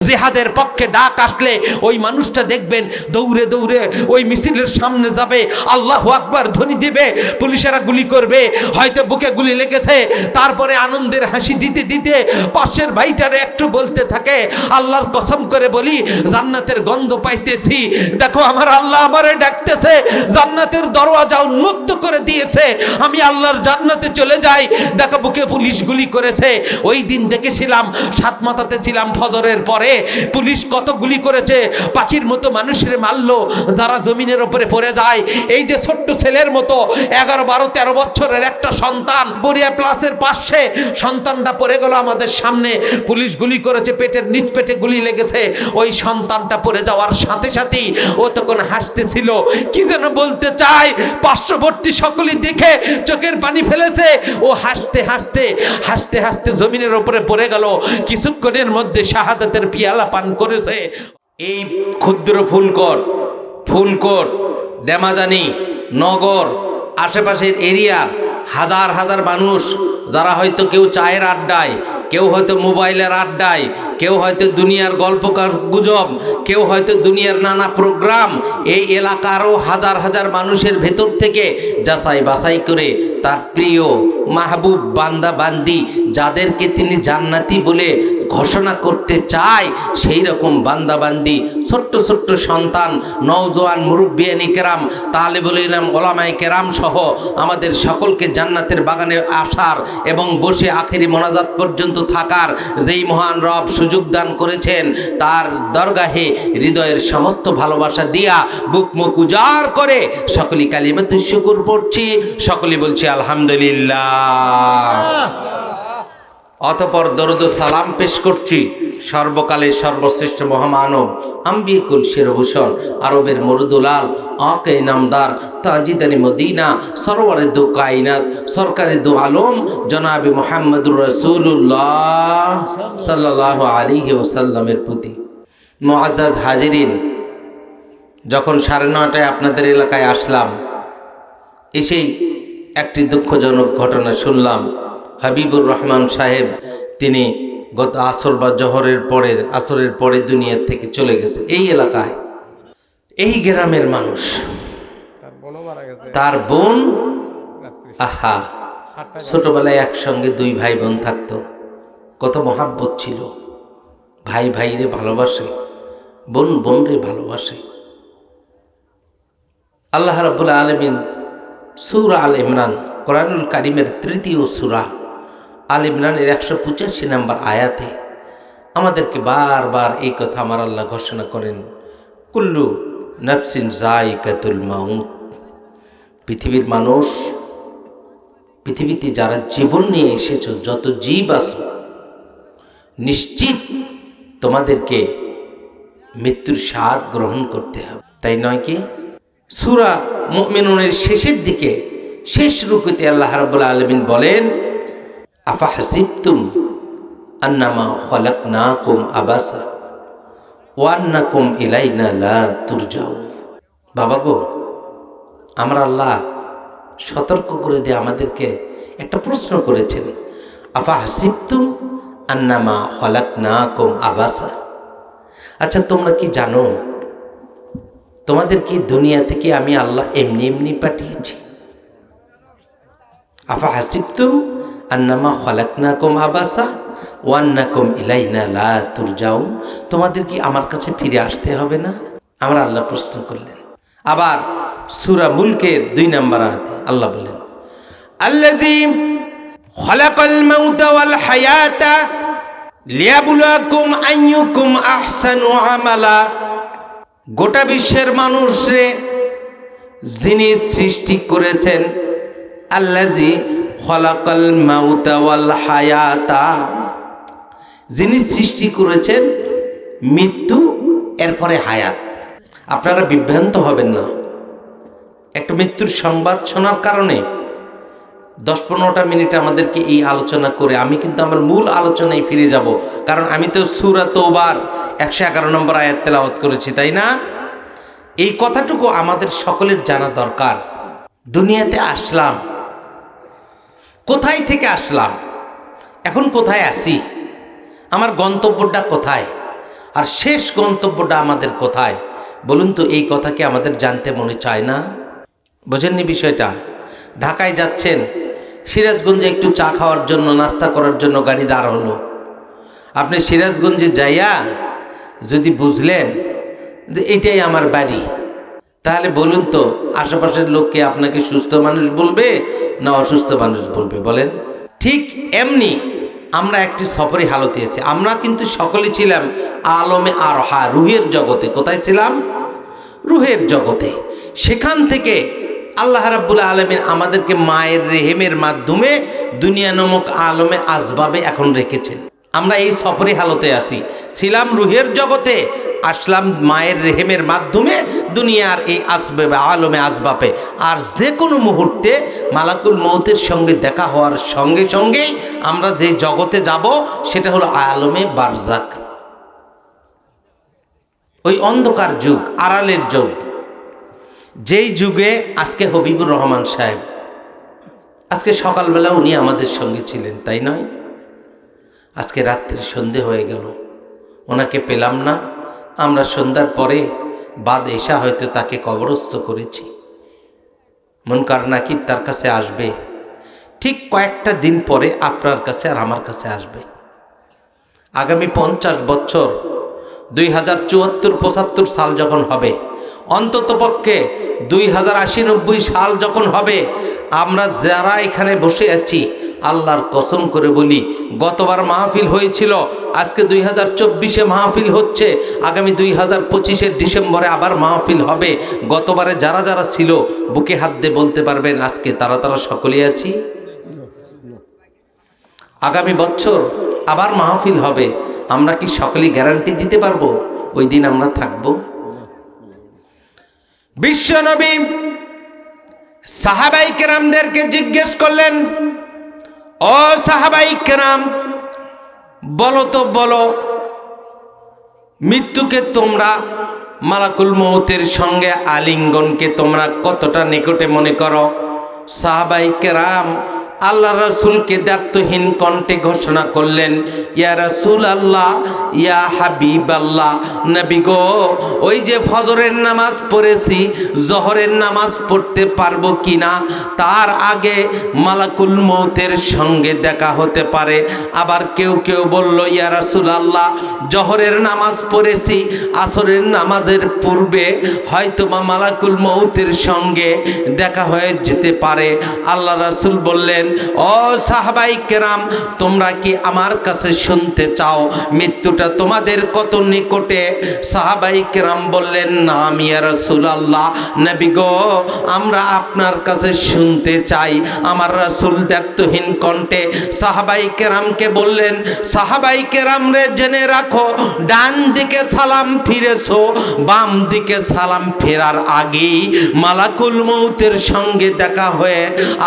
জিহাদের পক্ষে ডাক আসলে ওই মানুষটা দেখবেন দৌড়ে দৌড়ে ওই মিছিলের সামনে যাবে, আল্লাহু আকবার ধ্বনি দিবে, পুলিশেরা গুলি করবে, হয়তো বুকে গুলি লেগেছে, তারপরে আনন্দের হাসি দিতে দিতে পাশের ভাইটারে একটু বলতে থাকে, আল্লাহর কসম করে বলি জান্নাতের গন্ধ পাইতেছি, দেখো আমার আল্লাহ আমারে ডাকতেছে, জান্নাতের দরওয়াজা উন্মুক্ত করে দিয়েছে, আমি আল্লাহর জান্নাতে চলে যাই, দেখো বুকে পুলিশ গুলি করেছে। ওই দিন দেখেছিলাম সাতমাথাতে ছিলাম, ফজরের পরে পুলিশ কত গুলি করেছে, পাখির মতো মানুষের মারলো যারা জমিনের উপরে পড়ে যায়। এই যে ছোট্ট ছেলের মতো 11, 12, 13 বছরের একটা সন্তান বরিয়া প্লাসের পাশে সন্তানটা পড়ে গেল আমাদের সামনে, পুলিশ গুলি করেছে, পেটের নিচ পেটে গুলি লেগেছে। ওই সন্তানটা পড়ে যাওয়ার সাথে সাথেই ও তখন হাসতেছিল, কি যেন বলতে চায়, পার্শ্ববর্তী সকলে দেখে চোখের পানি ফেলেছে, ও হাসতে হাসতে হাসতে হাসতে জমিনের উপরে পড়ে গেল, কিছুক্ষণের মধ্যে শাহাদাতের পিয়ালা পান করেছে। এই ক্ষুদ্র ফুলকোট ডেমাজানি নগর আশেপাশের এরিয়ার হাজার হাজার মানুষ, যারা হয়তো কেউ চায়ের আড্ডায়, কেউ হয়তো মোবাইলের আড্ডায়, কেউ হয়তো দুনিয়ার গল্প গুজব, কেউ হয়তো দুনিয়ার নানা প্রোগ্রাম, এই এলাকারও হাজার হাজার মানুষের ভেতর থেকে যাচাই বাছাই করে তার প্রিয় মাহবুব বান্দা বান্দি যাদেরকে তিনি জান্নাতি বলে ঘোষণা করতে চায়, সেই রকম বান্দা বান্দি ছোট্ট ছোট্ট সন্তান, নওজোয়ান, মুরব্বিয়ানি কেরাম, তালেবুল ইলম, ওলামায়ে কেরাম সহ আমাদের সকলকে জান্নাতের বাগানে আসার এবং বসে আখেরি মোনাজাত পর্যন্ত থাকার যেই মহান রব সুযোগ দান করেছেন, তার দরগাহে হৃদয়ের সমস্ত ভালোবাসা দিয়া বুক মুখ উজাড় করে সকলে কালিমাতুশ শুকর পড়ছি, সকলে বলছি আলহামদুলিল্লাহ। অতঃপর দরুদ ও সালাম পেশ করছি সর্বকালের সর্বশ্রেষ্ঠ মহামানব, আম্বিকুল শিরভূষণ, আরবের মরুদুলাল, আকে নামদার, তাজিদানি মদিনা, সরওয়ারে দু কায়নাত, সরকারে দু আলম, জনাবে মুহাম্মদুর রাসূলুল্লাহ সাল্লাল্লাহু আলাইহি ওয়াসাল্লামের প্রতি। মুআজ্জাজ হাজিরিন, যখন 9:30টায় আপনাদের এলাকায় আসলাম, এসেই একটি দুঃখজনক ঘটনা শুনলাম। হাবিবুর রহমান সাহেব তিনি গত আসর বা আসরের পরে দুনিয়ার থেকে চলে গেছে। এই এলাকায়, এই গ্রামের মানুষ, তার বোন, আহা, ছোটবেলায় একসঙ্গে 2 ভাই বোন থাকতো, কত মহাব্বত ছিল, ভাই ভাইরে ভালোবাসে, বোন বোনরে ভালোবাসে। আল্লাহ রাব্বুল আলামিন সূরা আল ইমরান, কোরআনুল কারীমের 3য় সূরা আল ইমরানের 185 নম্বর আয়াতে আমাদেরকে বারবার এই কথা আমার আল্লাহ ঘোষণা করেন, কুল্লু নাফসিন যায়িকাতুল মাউত। পৃথিবীর মানুষ, পৃথিবীতে যারা জীবন নিয়ে এসেছো, যত জীব আছো, নিশ্চিত তোমাদেরকে মৃত্যুর স্বাদ গ্রহণ করতে হবে, তাই নয় কি? সূরা মুমিনুনের শেষের দিকে, শেষ রুকুতে আল্লাহ রাব্বুল আলামিন বলেন, আফা হাসিবতুম আন্নামা খালাকনাকুম আবাসা ওয়া আন্নাকুম ইলাইনা লা তুরজাউন। বাবা গো, আমরা আল্লাহ সতর্ক করে দিয়ে আমাদেরকে একটা প্রশ্ন করেছেন, আফা হাসিবতুম আন্নামা খালাকনাকুম আবাসা। আচ্ছা, তোমরা কি জানো তোমাদের কি দুনিয়া থেকে আমি আল্লাহ এমনি এমনি পাঠিয়েছি? আফা হাসিবতুম আন্নামা খালাকনাকুম আবাসা ওয়া আন্নাকুম ইলাইনা লা তুরজাউন। তোমাদের কি আমার কাছে ফিরে আসতে হবে না? আমরা আল্লাহ প্রশ্ন করলেন। আবার সূরা মুলকের 2 নম্বর আয়াতে আল্লাহ বলেন, আল্লাযী খালাকাল মাউতা ওয়াল হায়াতা লিয়াবলুয়াকুম আইয়ুকুম আহসানু আমালা। গোটা বিশ্বের মানুষে যিনি সৃষ্টি করেছেন, আল্লাযী খালাকাল মাউতা ওয়াল হায়াতা, যিনি সৃষ্টি করেছেন মৃত্যু এরপরে হায়াত। আপনারা বিভ্রান্ত হবেন না। একটা মৃত্যুর সংবাদ শোনার কারণে 10-15টা মিনিট আমাদেরকে এই আলোচনা করে আমি কিন্তু আমার মূল আলোচনায় ফিরে যাব, কারণ আমি তো সূরা তওবার 111 নম্বর আয়াত তেলাওয়াত করেছি, তাই না? এই কথাটুকু আমাদের সকলের জানা দরকার। দুনিয়াতে আসলাম, কোথায় থেকে আসলাম, এখন কোথায় আছি, আমার গন্তব্যটা কোথায়? আর শেষ গন্তব্যটা আমাদের কোথায় বলুন তো? এই কথা কি আমাদের জানতে মনে চায় না? বোঝেননি বিষয়টা? ঢাকায় যাচ্ছেন, সিরাজগঞ্জে একটু চা খাওয়ার জন্য, নাস্তা করার জন্য গাড়ি দাঁড় হলো। আপনি সিরাজগঞ্জে যাইয়া যদি বুঝলেন যে এটাই আমার বাড়ি, তাহলে বলুন তো আশেপাশের লোককে আপনাকে সুস্থ মানুষ বলবে না অসুস্থ মানুষ বলবে বলেন? ঠিক এমনি আমরা একটি সফরে হালতে এসে, আমরা কিন্তু সকলে ছিলাম আলমে আরহা, রুহের জগতে। কোথায় ছিলাম? রুহের জগতে। সেখান থেকে আল্লাহ রাব্বুল আলামিন আমাদেরকে মায়ের রেহেমের মাধ্যমে দুনিয়া নামক আলমে আসবাবে এখন রেখেছেন। আমরা এই সফরে হালতে আসি, ছিলাম রুহের জগতে, আসলাম মায়ের রেহেমের মাধ্যমে দুনিয়ার এই আসবাবে, আলমে আসবাবে। আর যে কোনো মুহূর্তে মালাকুল মৌতের সঙ্গে দেখা হওয়ার সঙ্গে সঙ্গেই আমরা যে জগতে যাব সেটা হলো আলমে বারজাক। ওই অন্ধকার যুগ, আড়ালের যুগ, যেই যুগে আজকে হবিবুর রহমান সাহেব, আজকে সকালবেলা উনি আমাদের সঙ্গে ছিলেন, তাই নয়? আজকে রাত্রি সন্ধে হয়ে গেল, ওনাকে পেলাম না। আমরা সন্ধ্যার পরে বাদ এশা হয়তো তাকে কবরস্থ করেছি। মুনকার নাকির তার কাছে আসবে, ঠিক কয়েকটা দিন পরে আপনার কাছে আর আমার কাছে আসবে। আগামী 50 বছর 2074-75 সাল যখন হবে, অন্তত পক্ষে 2080-90 সাল যখন হবে, আমরা যারা এখানে বসে আছি আল্লাহর কসম করে বলি, গতবার মাহফিল হয়েছিল, আজকে 2024-এ মাহফিল হচ্ছে, আগামী 2025-এর ডিসেম্বরে আবার মাহফিল হবে। গতবারে যারা যারা ছিল বুকে হাত দিয়ে বলতে পারবেন আজকে তারা সকলেই আছি। আগামী বছর আবার মাহফিল হবে, আমরা কি সকলেই গ্যারান্টি দিতে পারবো ওই দিন আমরা থাকব? বিশ্বনবী সাহাবাই কেরামদেরকে জিজ্ঞেস করলেন, ও সাহাবাই কেরাম, বলো তো বলো, মৃত্যুকে তোমরা, মালাকুল মৌতের সঙ্গে আলিঙ্গনকে তোমরা কতটা নিকটে মনে করো? সাহাবাই কেরাম আল্লাহ রাসূলকে দায়িত্বহীন কণ্ঠে ঘোষণা করলেন, ইয়া রাসূল আল্লাহ, ইয়া হাবিব আল্লাহ, নবী গো, ওই যে ফজরের নামাজ পড়েছি, জোহরের নামাজ পড়তে পারবো কিনা, তার আগে মালাকুল মৌতের সঙ্গে দেখা হতে পারে। আবার কেউ কেউ বলল, ইয়া রাসূল আল্লাহ, জোহরের নামাজ পড়েছি, আসরের নামাজের পূর্বে হয়তোবা মালাকুল মৌতের সঙ্গে দেখা হয়ে যেতে পারে। আল্লাহ রাসূল বললেন, ও সাহাবাই কেরাম, তোমরা কি আমার কাছে শুনতে চাও মৃত্যুটা তোমাদের কত নিকটে? সাহাবাই কেরাম বললেন, নাম ইয়া রাসূলুল্লাহ, নবী গো, আমরা আপনার কাছে শুনতে চাই। আমার রাসূল দায়িত্বহীন কণ্ঠে সাহাবাই কেরামকে বললেন, সাহাবাই কেরাম রে, জেনে রাখো, ডান দিকে সালাম ফিরেছো, বাম দিকে সালাম ফেরার আগেই মালাকুল মৌতের সঙ্গে দেখা হয়ে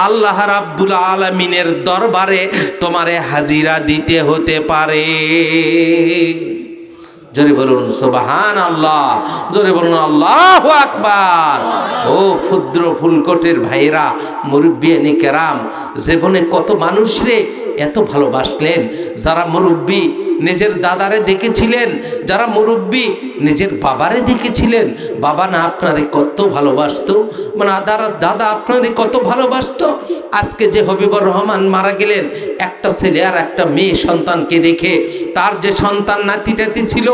আল্লাহ রাব্বুল আলামিনের দরবারে তোমারে হাজিরা দিতে হতে পারে। জোরে বলুন সুবহানাল্লাহ, জোরে বলুন আল্লাহু আকবার। ও ক্ষুদ্র ফুলকোটের ভাইরা, মুরব্বিয়ানি কেরাম, জীবনে কত মানুষ রে এত ভালোবাসলেন, যারা মুরব্বী নিজের দাদারে দেখেছিলেন, যারা মুরব্বী নিজের বাবারে দেখেছিলেন, বাবা না আপনারে কত ভালোবাসতো, মানে দাদা আপনারে কত ভালোবাসতো। আজকে যে হবিবুর রহমান মারা গেলেন, একটা ছেলে আর একটা মেয়ে সন্তানকে রেখে, তার যে সন্তান নাতি টাতি ছিল,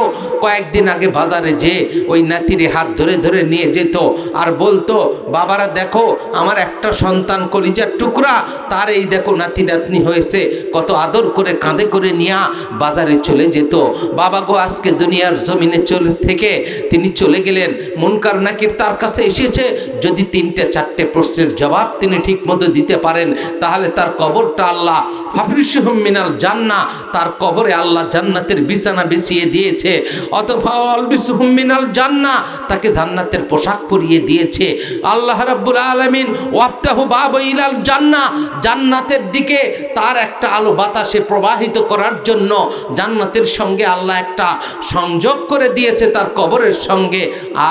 কয়েকদিন আগে বাজারে যে ওই নাতিরে হাত ধরে ধরে নিয়ে যেত আর বলতো, বাবারা দেখো আমার একটা সন্তান কলিজার টুকরা, তার এই দেখো নাতি নাতনি হয়েছে, কত আদর করে কাঁধে করে নিয়ে বাজারে চলে যেত। বাবা গো, আজকে দুনিয়ার জমিনে থেকে তিনি চলে গেলেন, মুনকার নাকির তার কাছে এসেছে, যদি 3-4 প্রশ্নের জবাব তিনি ঠিক মতো দিতে পারেন, তাহলে তার কবরটা আল্লাহ ফাফরিশুহুম মিনাল জান্নাহ, তার কবরে আল্লাহ জান্নাতের বিছানা বিছিয়ে দিয়েছে, অথবা আলবিসুহুম মিনাল জান্নাহ, তাকে জান্নাতের পোশাক পরিয়ে দিয়েছে। আল্লাহ রাব্বুল আলামিন ওয়াফতাহু বাবা ইলাল জান্নাহ, জান্নাতের দিকে তার একটা আলো বাতাসে প্রবাহিত করার জন্য জান্নাতের সঙ্গে আল্লাহ একটা সংযোগ করে দিয়েছে তার কবরের সঙ্গে।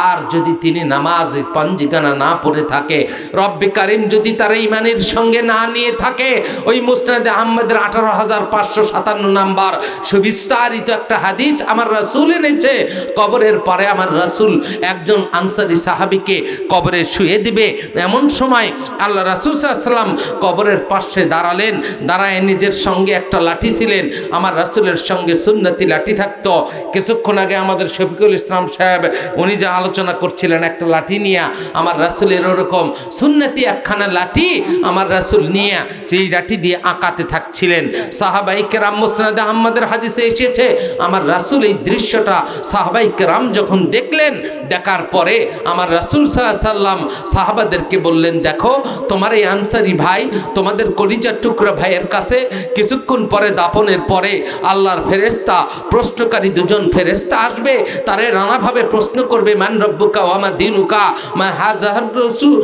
আর যদি তিনি নামাজ পাঞ্জিগানা না পড়ে থাকে, রব্বে কারিম যদি তার ঈমানের সঙ্গে না নিয়ে থাকে, ওই মুসনাদে আহমদের 18,557 নাম্বার সুবিস্তারিত একটা হাদিস আমার রাসূল রাসূল এনেছে। কবরের পরে আমার রাসূল একজন আনসারী সাহাবীকে কবরে শুয়ে দিবে। এমন সময় আল্লাহ রাসূল সাল্লাল্লাহু আলাইহি ওয়াসাল্লাম কবরের পাশে দাঁড়ালেন। দাঁড়ায় নিজের সঙ্গে একটা লাঠি ছিলেন, আমার রাসূলের সঙ্গে সুন্নতি লাঠি থাকতো। কিছুক্ষণ আগে আমাদের শফিকুল ইসলাম সাহেব উনি যা আলোচনা করছিলেন একটা লাঠি নিয়ে, আমার রাসূলের ওরকম সুন্নতি একখানা লাঠি আমার রাসূল নিয়ে সেই লাঠি দিয়ে আঁকাতে থাকছিলেন। সাহাবায়ে কেরাম মুসনাদে আহমদের হাদিসে এসেছে, আমার রাসূল এই দৃশ্যটা সাহাবায়ে কেরাম যখন দেখলেন, দেখার পরে আমার রাসূল সাল্লাল্লাহু আলাইহি ওয়াসাল্লাম সাহাবাদেরকে বললেন, দেখো তোমার এই আনসারী ভাই, তোমাদের কলিজার টুকরা ভাইয়ের কাছে কিছুক্ষণ পরে দাফনের পরে আল্লাহর ফেরেশতা, প্রশ্নকারী দুজন ফেরেশতা আসবে, তারে নানাভাবে প্রশ্ন করবে, মান রব্বুকা ওয়া মা দীনুকা মা হাযার রাসূল,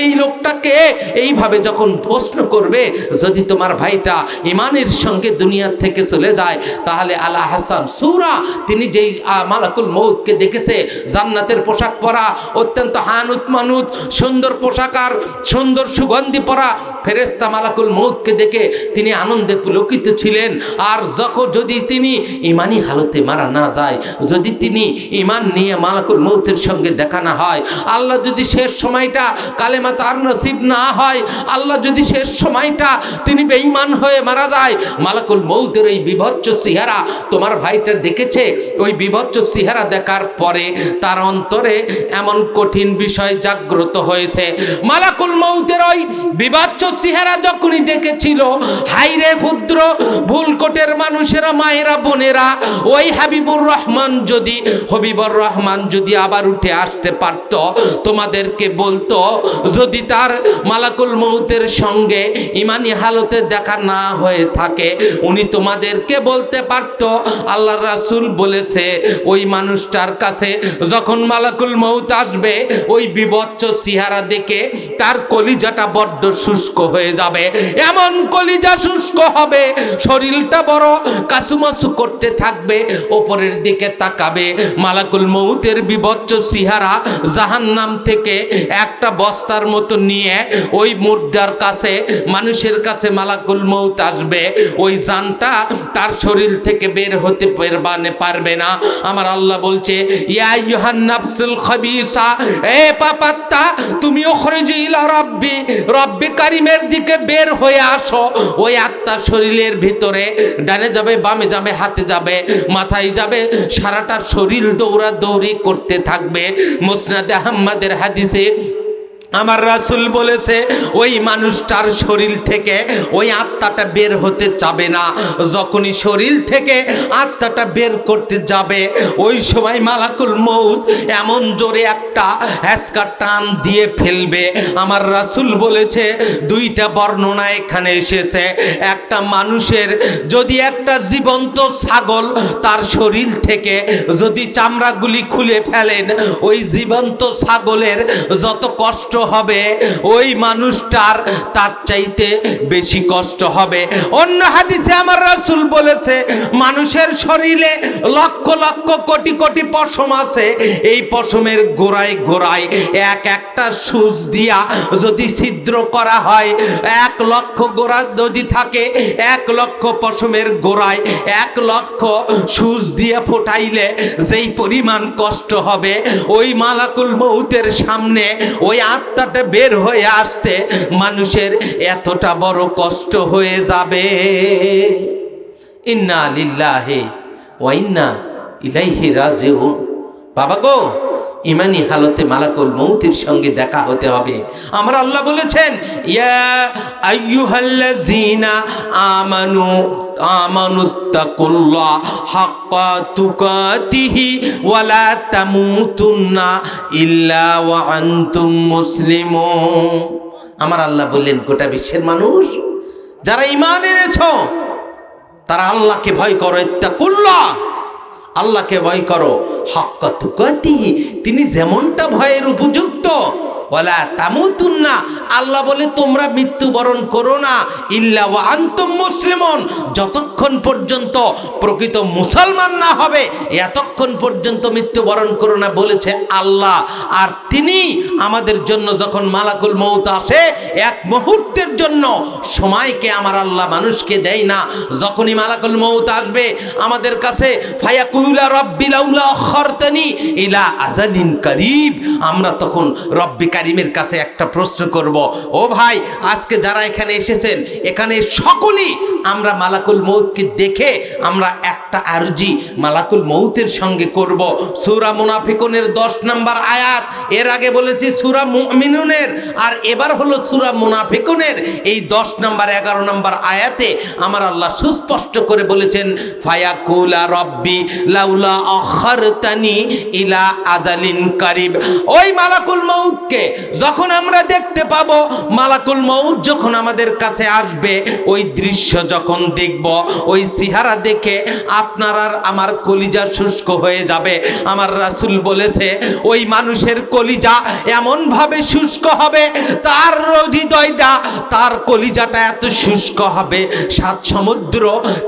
এই লোকটাকে এইভাবে যখন প্রশ্ন করবে, যদি তোমার ভাইটা ঈমানের সঙ্গে দুনিয়া থেকে চলে যায়, তাহলে আলা হাসান সূরা, তিনি যেই মালাকুল মউতকে দেখেছে জান্নাতের পোশাক পরা, অত্যন্ত হানুত মানুত সুন্দর পোশাক আর সুন্দর সুগন্ধি পরা ফেরেশতা মালাকুল মউতকে দেখে তিনি আনন্দে পুলকিত ছিলেন। আর যখন যদি তিনি ঈমানি হালতে মারা না যায়, যদি তিনি ঈমান নিয়ে মালাকুল মউতের সঙ্গে দেখা না হয়, আল্লাহ যদি শেষ সময়টা কালেমা তার নসিব না হয়, আল্লাহ যদি শেষ সময়টা তিনি বেঈমান হয়ে মারা যায়, মালাকুল মউতের এই বিভৎস চেহারা তোমার ভাইটা দেখেছে, ওই বিভৎস চেহারা দেখার পরে তার অন্তরে এমন কঠিন বিষয় জাগ্রত হয়েছে। মালাকুল মউতের ওই বিভৎস চেহারা যখনই দেখেছিল, হাইরে ভুদ্র ভুলকোটের মানুষেরা, মায়েরা, বোনেরা, ওই হাবিবুর রহমান যদি আবার উঠে আসতে পারত, তোমাদেরকে বলতো, যদি তার মালাকুল মউতের সঙ্গে ঈমানি হালতে দেখা না হয়ে থাকে, উনি তোমাদেরকে বলতে পারত, আল্লাহর রাসূল বলেছে ওই মানুষটার কাছে যখন মালাকুল মউত আসবে, ওই বিভৎস চেহারা দেখে তার কলিজাটা বড্ড শুষ্ক হয়ে যাবে, এমন কলিজা শুষ্ক হবে, শরীরটা বড় কাসুমাসু করতে থাকবে, ওপরের দিকে তাকাবে, মালাকুল মউতের বিভৎস চেহারা জাহান্নাম থেকে একটা বস্তার মতো নিয়ে ওই মুর্দার কাছে, মানুষের কাছে মালাকুল মউত আসবে, ওই জানটা তার শরীর থেকে বের হতে পারবে না। আমার আল্লাহ বলছে, ইয়া আইয়ুহান নাফসুল খাবিসা, এ পাপাত্তা, তুমি উখরিজি ইলা রব্বি কারীমের দিকে বের হয়ে আসো। ওই আত্মা শরীরের ভিতরে ডানে যাবে, বামে যাবে, হাতে যাবে, মাথায় যাবে, সারাটা শরীর দৌড়াদৌড়ি করতে থাকবে। মুসনাদে আহমদের হাদিসে আমার রাসূল বলেছে, ওই মানুষটার শরীর থেকে ওই আত্মাটা বের হতে চাবে না। যখনই শরীর থেকে আত্মাটা বের করতে যাবে, ওই সময় মালাকুল মউত এমন জোরে একটা হ্যাঁচকা টান দিয়ে ফেলবে। আমার রাসূল বলেছে, দুইটা বর্ণনা এখানে এসেছে, একটা মানুষের যদি একটা জীবন্ত ছাগল তার শরীর থেকে যদি চামড়াগুলি খুলে ফেলেন, ওই জীবন্ত ছাগলের যত কষ্ট হবে, ওই মানুষটার তার চাইতে বেশি কষ্ট হবে। অন্য হাদিসে আমার রাসূল বলেছে, মানুষের শরীরে লক্ষ লক্ষ কোটি কোটি পশম আছে, এই পশমের গোড়ায় গোড়ায় এক একটা সূচ দিয়া যদি ছিদ্র করা হয়, 1 লক্ষ গোড়া যদি থাকে, 1 লক্ষ পশমের গোড়ায় 1 লক্ষ সূচ দিয়ে ফোটাইলে যেই পরিমাণ কষ্ট হবে, ওই মালাকুল মউতের সামনে ওই আত্মাটা বের হয়ে আসতে মানুষের এতটা বড় কষ্ট হয়ে যাবে। ইন্না লিল্লাহি ওয়া ইন্না ইলাইহি রাজিউন। বাবা গো, ঈমানি হালতে মালাকুল মউতের সঙ্গে দেখা হতে হবে। আমার আল্লাহ বলেছেন, ইয়া আইয়ুহাল্লাযীনা আমানুত্তাকুল্লাহ হাক্কা তুকাতিহি ওয়া লা তামুতুন্না ইল্লা ওয়া আনতুম মুসলিমুন। আমার আল্লাহ বললেন, গোটা বিশ্বের মানুষ যারা ঈমান এনেছো, তারা আল্লাহকে ভয় করো, ইত্তাকুল্লাহ, আল্লাহকে ভয় করো, হাক্কা তুকাতিহি, তিনি যেমনটা ভয়ের উপযুক্ত ওয়ালা তামুতুন্না, আল্লাহ বলে তোমরা মৃত্যুবরণ করো না ইল্লা ওয়া আনতুম মুসলিমুন, যতক্ষণ পর্যন্ত প্রকৃত মুসলমান না হবে এতক্ষণ পর্যন্ত মৃত্যুবরণ করো না বলেছে আল্লাহ। আর তিনি আমাদের জন্য যখন মালাকুল মউত আসে, এক মুহূর্তের জন্য সময়কে আমার আল্লাহ মানুষকে দেয় না। যখনই মালাকুল মউত আসবে আমাদের কাছে, ফায়াকুলা রব্বি লাউলা আখারতানি ইলা আজালিন কারীব, আমরা তখন রব্বি কারীমের কাছে একটা প্রশ্ন করব, ও ভাই আজকে যারা এখানে এসেছেন এখানে সকলেই আমরা মালাকুল মউতকে দেখে আমরা একটা আরজি মালাকুল মউতের সঙ্গে করব। সূরা মুনাফিকুনের 10 নম্বর আয়াত, এর আগে বলেছি সূরা মুমিনুনের, আর এবার হলো সূরা মুনাফিকুনের এই 10 নম্বর 11 নম্বর আয়াতে আমার আল্লাহ সুস্পষ্ট করে বলেছেন, ফায়াকুলা রব্বি লাউলা আখারতানি ইলা আজালিন কারীব। ওই মালাকুল মউতকে যখন আমরা দেখতে পাবো, মালাকুল মউত যখন আমাদের কাছে আসবে, ওই দৃশ্য যখন দেখব, ওই চেহারা দেখে আপনার আর আমার কলিজা শুষ্ক হয়ে যাবে। আমার রাসূল বলেছে ওই মানুষের কলিজা এমন ভাবে শুষ্ক হবে, তার হৃদয়টা, তার কলিজাটা এত শুষ্ক হবে, 7 সমুদ্র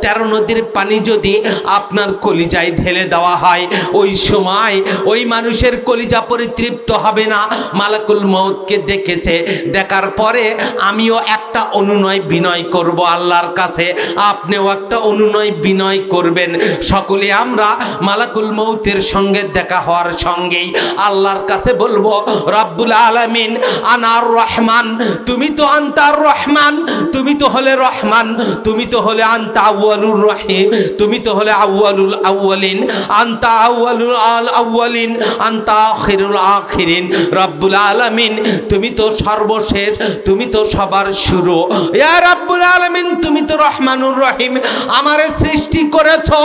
13 নদীর পানি যদি আপনার কলিজায় ঢেলে দেওয়া হয়, ওই সময় ওই মানুষের কলিজা পরিতৃপ্ত হবে না। মালাকুল মউতকে দেখেছে, দেখার পরে আমিও একটা অনুনয় বিনয় করব আল্লাহর কাছে, আপনিও একটা অনুনয় বিনয় করবেন। সকলে আমরা মালাকুল মউতের সঙ্গে দেখা হওয়ার সঙ্গেই আল্লাহর কাছে বলবো, রব্বুল আলামিন আনার রহমান, তুমি তো আনতার রহমান, তুমি তো হলে রহমান, তুমি তো হলে আনতা আউয়ালুর রহিম, তুমি তো হলে আউয়ালুল আউয়ালিন, আনতা আউয়ালুল আউয়ালিন, আনতা আখিরুল আখিরিন। রব্বুল আলামিন তুমি তো সর্বশেষ, তুমি তো সবার শুরু। ইয়া রব্বুল আলামিন তুমি তো রহমানুর রহিম, আমারে সৃষ্টি করেছো,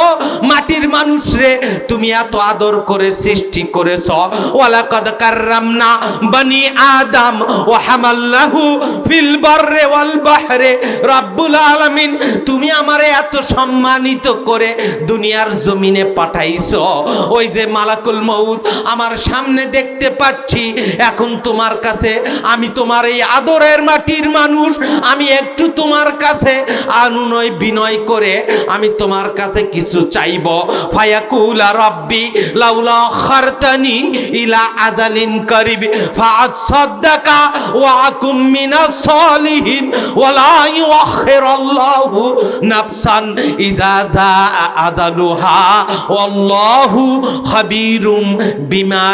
মাটির মানুষ রে তুমি এত আদর করে সৃষ্টি করেছো। ওয়ালাকাদ কাররামনা বনি আদম ওয়া হামালনাহু ফিল বাররি ওয়াল বাহরি। রব্বুল আলামিন তুমি আমারে এত সম্মানিত করে দুনিয়ার জমিনে পাঠাইছো। ওই যে মালাকুল মউত আমার সামনে দেখতে পাচ্ছি, এখন তোমার কাছে আমি তোমার এই আদরের মাটির মানুষ, আমি একটু তোমার কাছে অনুনয় বিনয় করে আমি তোমার কাছে কিছু চাইব। ফায়াকুলা রব্বি লাউলা আখারতানি ইলা আজালিন কারীব ফাআসাদ্দাকা ওয়া আকুম মিনাস সালিহিন ওয়ালা ইউআখিরুল্লাহু নাফসান ইজা জাআ আজালুহা ওয়াল্লাহু খাবীরুম বিমা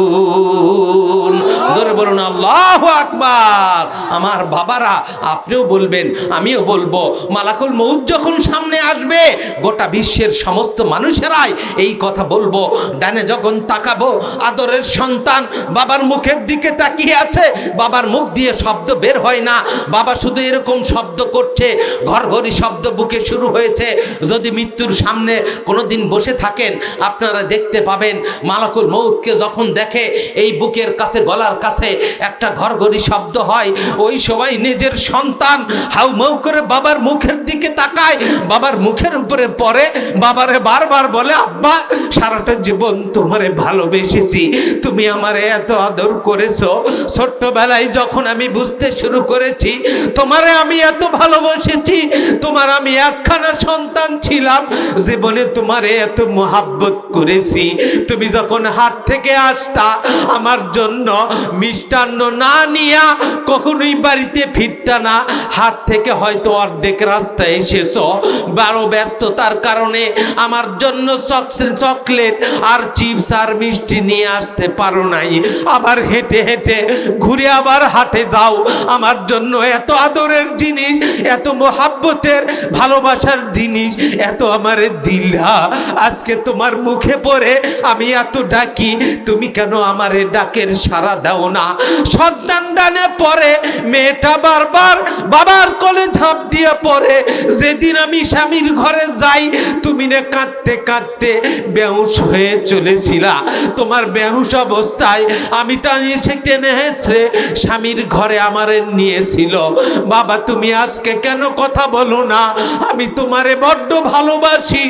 তা'মালুন। জোরে বলুন আল্লাহু আকবার। আমার বাবারা আপনিও বলবেন, আমিও বলবো, মালাকুল মউত যখন সামনে আসবে গোটা বিশ্বের সমস্ত মানুষেরাই এই কথা বলবো। ডানে যখন তাকাবো, আদরের সন্তান বাবার মুখের দিকে তাকিয়ে আছে, বাবার মুখ দিয়ে শব্দ বের হয় না, বাবা শুধু এরকম শব্দ করছে, ঘরঘরি শব্দ বুকে শুরু হয়েছে। যদি মৃত্যুর সামনে কোনোদিন বসে থাকেন আপনারা দেখতে পাবেন, মালাকুল মউতকে যখন দেখে এই বুকের কাছে, গলার কাছে একটা ঘরঘরি শব্দ হয়, ওই সময় নিজের সন্তান হাউমাউ করে বাবার মুখের দিকে তাকায়, বাবার মুখের উপরে পড়ে, বাবারে বারবার বলে, আব্বা সারাটা জীবন তোমারে ভালোবেসেছি, তুমি আমারে এত আদর করেছো, ছোট্টবেলায় যখন আমি বুঝতে শুরু করেছি তোমারে আমি এত ভালোবেসেছি, তোমার আমি একখানা সন্তান ছিলাম, জীবনে তোমারে এত মোহাব্বত করেছি, তুমি যখন হাট থেকে আসতা আমার জন্য মিষ্টান্ন না নিয়া কখনোই বাড়িতে ফিরতা না, হাট থেকে হয়তো অর্ধেক রাস্তায় এসেছো, বড় ব্যস্ততার কারণে আমার জন্য চকলেট আর চিপস আর মিষ্টি নিয়ে আসতে পারো নাই, আবার হেঁটে হেঁটে ঘুরে আবার হাটে যাও, আমার জন্য এত আদরের জিনিস, এত মোহাব্বতের ভালোবাসার জিনিস এত আমারে দিলা, আজকে তোমার মুখে পড়ে আমি এত ডাকি, তুমি কেন আমারে ডাকের সাড়া দাও না? সন্তান ডানে পড়ে, মেয়েটা বারবার বাবার কোলে ঝাঁপ দিয়ে পড়ে, যেদিন আমি স্বামীর ঘরে যাই তুমি না কাঁদতে কাঁদতে বেহুশ হয়ে চলেছিলা, তোমার বেহুশ অবস্থায় আমি টানিয়ে সে টেনে হেসড়ে স্বামীর ঘরে আমারে নিয়েছিল, বাবা তুমি আজকে কেন কথা বলো না? আমি তোমারে বড্ড বড্ড ভালোবাসি,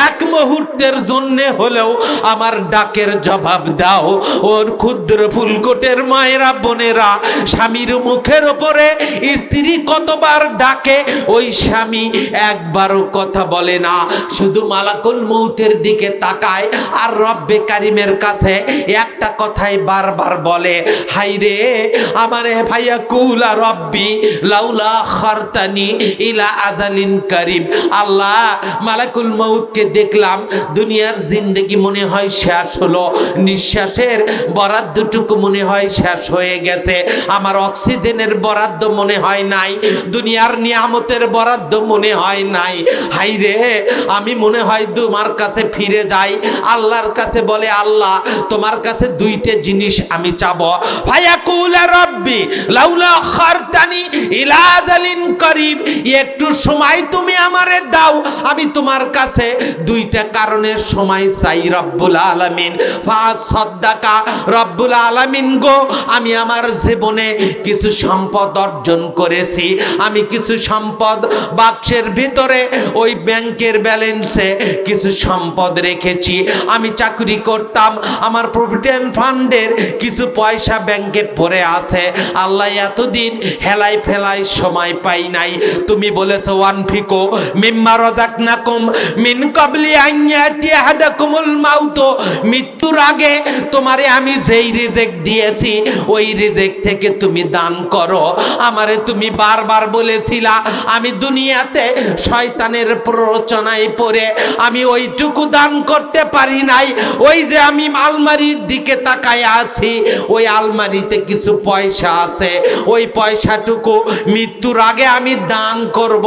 এক মুহূর্তের জন্য হলেও আমার ডাকের জবাব দাও। ওর ক্ষুদ্র ফুলকোটের মায়েরা বোনেরা, স্বামীর মুখের উপরে স্ত্রী কতবার ডাকে, ওই স্বামী একবারও কথা বলে না, শুধু মালাকুল মউতের দিকে তাকায় আর রব্বে কারিমের কাছে একটা কথাই বারবার বলে, হাইরে আমারে ভাইয়া কুলা রব্বি লাউলা খারতানি ইলা আজালিন কারিম। আল্লাহ, মালাকুল মউতকে দেখলাম, দুনিয়ার জিন্দেগি মনে হয় শেষ হলো, নিঃশ্বাসের বরাদ্দটুকু মনে হয় শেষ হয়ে গেছে, আমার অক্সিজেনের বরাদ্দ মনে হয় নাই, দুনিয়ার নিয়ামতের বরাদ্দ মনে হয় নাই। হাইরে আমি মনে হয় তোমার কাছে ফিরে যাই। আল্লাহর কাছে বলে, আল্লাহ তোমার কাছে দুইটা জিনিস আমি চাবো। ফায়াকুলা রব্বি লাউলা খারতানি ইলা আজালিন করিব, একটু সময় তুমি আমারে দাও, আমি তোমার কাছে দুইটা কারণের সময় চাই রব্বুল আলামিন। ফাসাদ্দাকা, রব্বুল আলামিন গো, আমি আমার জীবনে কিছু সম্পদ অর্জন করেছি, আমি কিছু সম্পদ বাক্সের ভিতরে ওই ব্যাংকের ব্যালেন্সে কিছু সম্পদ রেখেছি, আমি চাকরি করতাম, আমার প্রভিডেন্ট ফান্ডের কিছু পয়সা ব্যাংকে পড়ে আছে, আল্লাহ এতদিন হেলাই ফেলাই সময় পাই নাই। তুমি বলেছো ওয়ানফিকো মিম্মা রাযাকনাকুম মিন ক্বাবলি আন ইয়াতি আহাদাকুমুল মাউত, মৃত্যুর আগে তোমারে আমি যেই রিজিক দিয়েছি ওই রিজিক থেকে তুমি দান করো। আমারে তুমি বারবার বলেছিলা, আমি দুনিয়াতে শয়তানের প্ররোচনায় পড়ে আমি ওইটুকু দান করতে পারি নাই, ওই যে আমি আলমারির দিকে তাকায় আছি, ওই আলমারিতে কিছু পয়সা আছে, ওই পয়সাটুকু মৃত্যুর আগে আমি দান করব।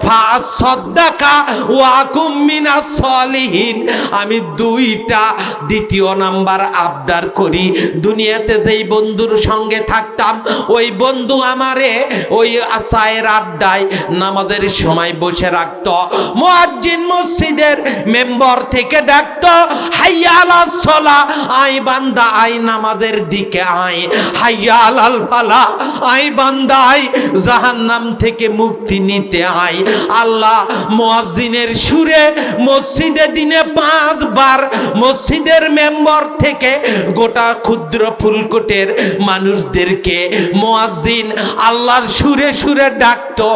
ফাসাদ্দাকা ওয়া কুম মিনাস সলিহিন। আমি দুইটা দ্বিতীয় নাম্বার আবদার করি, দুনিয়াতে যেই বন্ধুর সঙ্গে থাকতাম ওই বন্ধু আমারে ওই চায়ের আড্ডায় নামাজের সময় বসে রাখতো, মুয়াজ্জিন মসজিদের মেম্বার থেকে ডাকতো, হাইয়া আলাস সালাহ, আই বান্দা আই নামাজের দিকে আই, হাইয়া আলাল ফালাহ, আই বান্দা আই জাহান্নাম থেকে মুক্তি নিতে আই। আল্লাহ মুয়াজ্জিনের সুরে মসজিদে দিনে 5 বার মসজিদের মেম্বার থেকে গোটা ক্ষুদ্র ফুলকোটের মানুষদেরকে মুয়াজ্জিন আল্লাহর সুরে সুরে ডাকতো।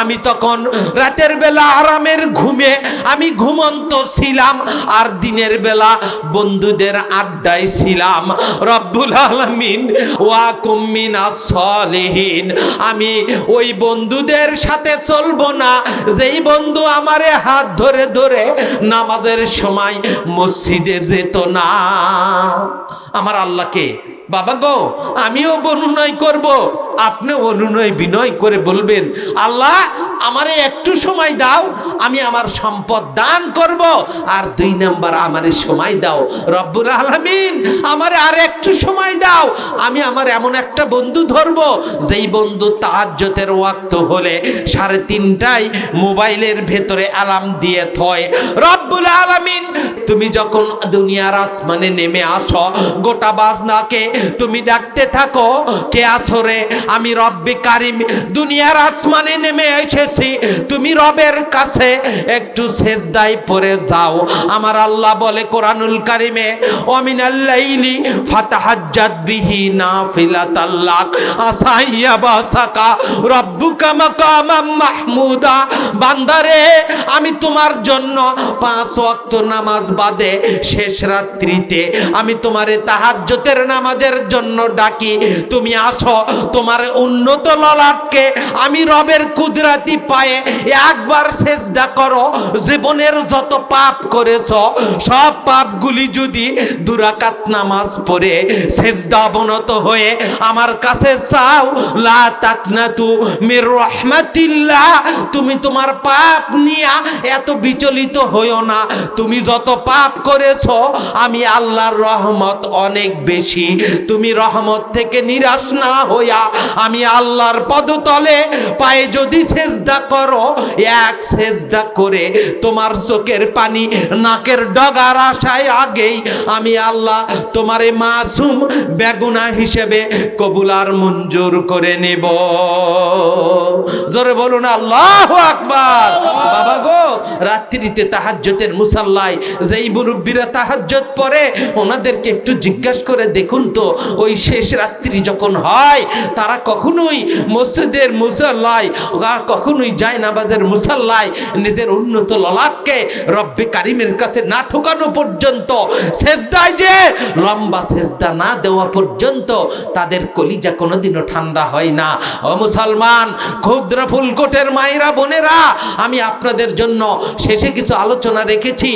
আমি তখন রাতের বেলা আরামের ঘুমে আমি ঘুমন্ত ছিলাম, আর দিনের বেলা বন্ধুদের আড্ডায় ছিলাম। রব্বুল আলামিন ওয়া কুম মিনাস সলিহিন, আমি ওই বন্ধুদের সাথে চলবো না যেই বন্ধু আমারে হাত ধরে ধরে নামাজের সময় মসজিদে যেত না। আমার আল্লাহকে বাবা গো, আমিও অনুনয় করব, আপনি অনুনয় বিনয় করে বলবেন, আল্লাহ আমারে একটু সময় দাও, আমি আমার সম্পদ দান করব। আর 2 নাম্বার আমারে সময় দাও রব্বুল আলামিন, আমারে আর একটু সময় দাও, আমি আমার এমন একটা বন্ধু ধরব যেই বন্ধু তাহাজ্জুদের ওয়াক্ত হলে 3:30টায় মোবাইলের ভেতরে অ্যালার্ম দিয়ে থয়। রব্বুল আলামিন, তুমি যখন দুনিয়ার আসমানে নেমে আসো, গোটা বান্দাকে তুমি ডাকতে থাকো, কে আসরে আমি রব্বে কারিম দুনিয়ার আসমানে নেমে এসেছি, তুমি রবের কাছে একটু সেজদায় পড়ে যাও। আমার আল্লাহ বলে কোরআনুল কারিমে, ওয়ামিনাল লাইলি ফাতাহাজ্জাদ বিহি নাফিলাতাল লাক আসা ইয়াবাসাকা রব্বুকা মাকামাম মাহমুদা। বান্দারে, আমি তোমার জন্য 5 ওয়াক্ত নামাজ বাদে শেষ রাত্রিতে আমি তোমারে তাহাজ্জুদের নামাজের জন্য ডাকি, তুমি আসো, তোমার উন্নত ললাটকে আমি রবের কুদরতি পায়ে একবার সেজদা করো। জীবনের যত পাপ করেছো সব পাপগুলি যদি 2 রাকাত নামাজ পড়ে সেজদা অবনত হয়ে আমার কাছে চাও, লা তাকনাতু মির রাহমাতিল্লাহ, তুমি তোমার পাপ নিয়ে এত বিচলিত হইও না। তুমি যত পাপ করেছো আমি আল্লাহর রহমত অনেক বেশি, তুমি রহমত থেকে নিরাশ না হইয়া আমি আল্লাহর পদতলে পায়ে যদি সেজদা করো, এক সেজদা করে তোমার চোখের পানি নাকের ডগার আশায় আগেই আমি আল্লাহ তোমারে মাসুম বেগুনা হিসেবে কবুল আর মঞ্জুর করে নেব। জোরে বলুন আল্লাহু আকবার। বাবা গো, রাত্রিতে তাহাজ্জুদের মুসাল্লায় যেই মুরব্বীরা তাহাজ্জুদ পড়ে ওনাদেরকে একটু জিজ্ঞাসা করে দেখুন তো, ওই শেষ রাত্রি যখন হয় তারা কখনোই মসজিদের মুসাল্লায়, কখনোই যায় নামাজের মুসাল্লায় নিজের উন্নত ললাটকে রব্বে কারিমের কাছে না ঠোকানো পর্যন্ত, সেজদায় যে লম্বা সেজদা না দেওয়া পর্যন্ত তাদের কলিজা কোনোদিনও ঠান্ডা হয় না। ও মুসলমান, ক্ষুদ্র ফুলকোটের মায়েরা বোনেরা, আমি আপনাদের জন্য শেষে কিছু আলোচনা রেখেছি।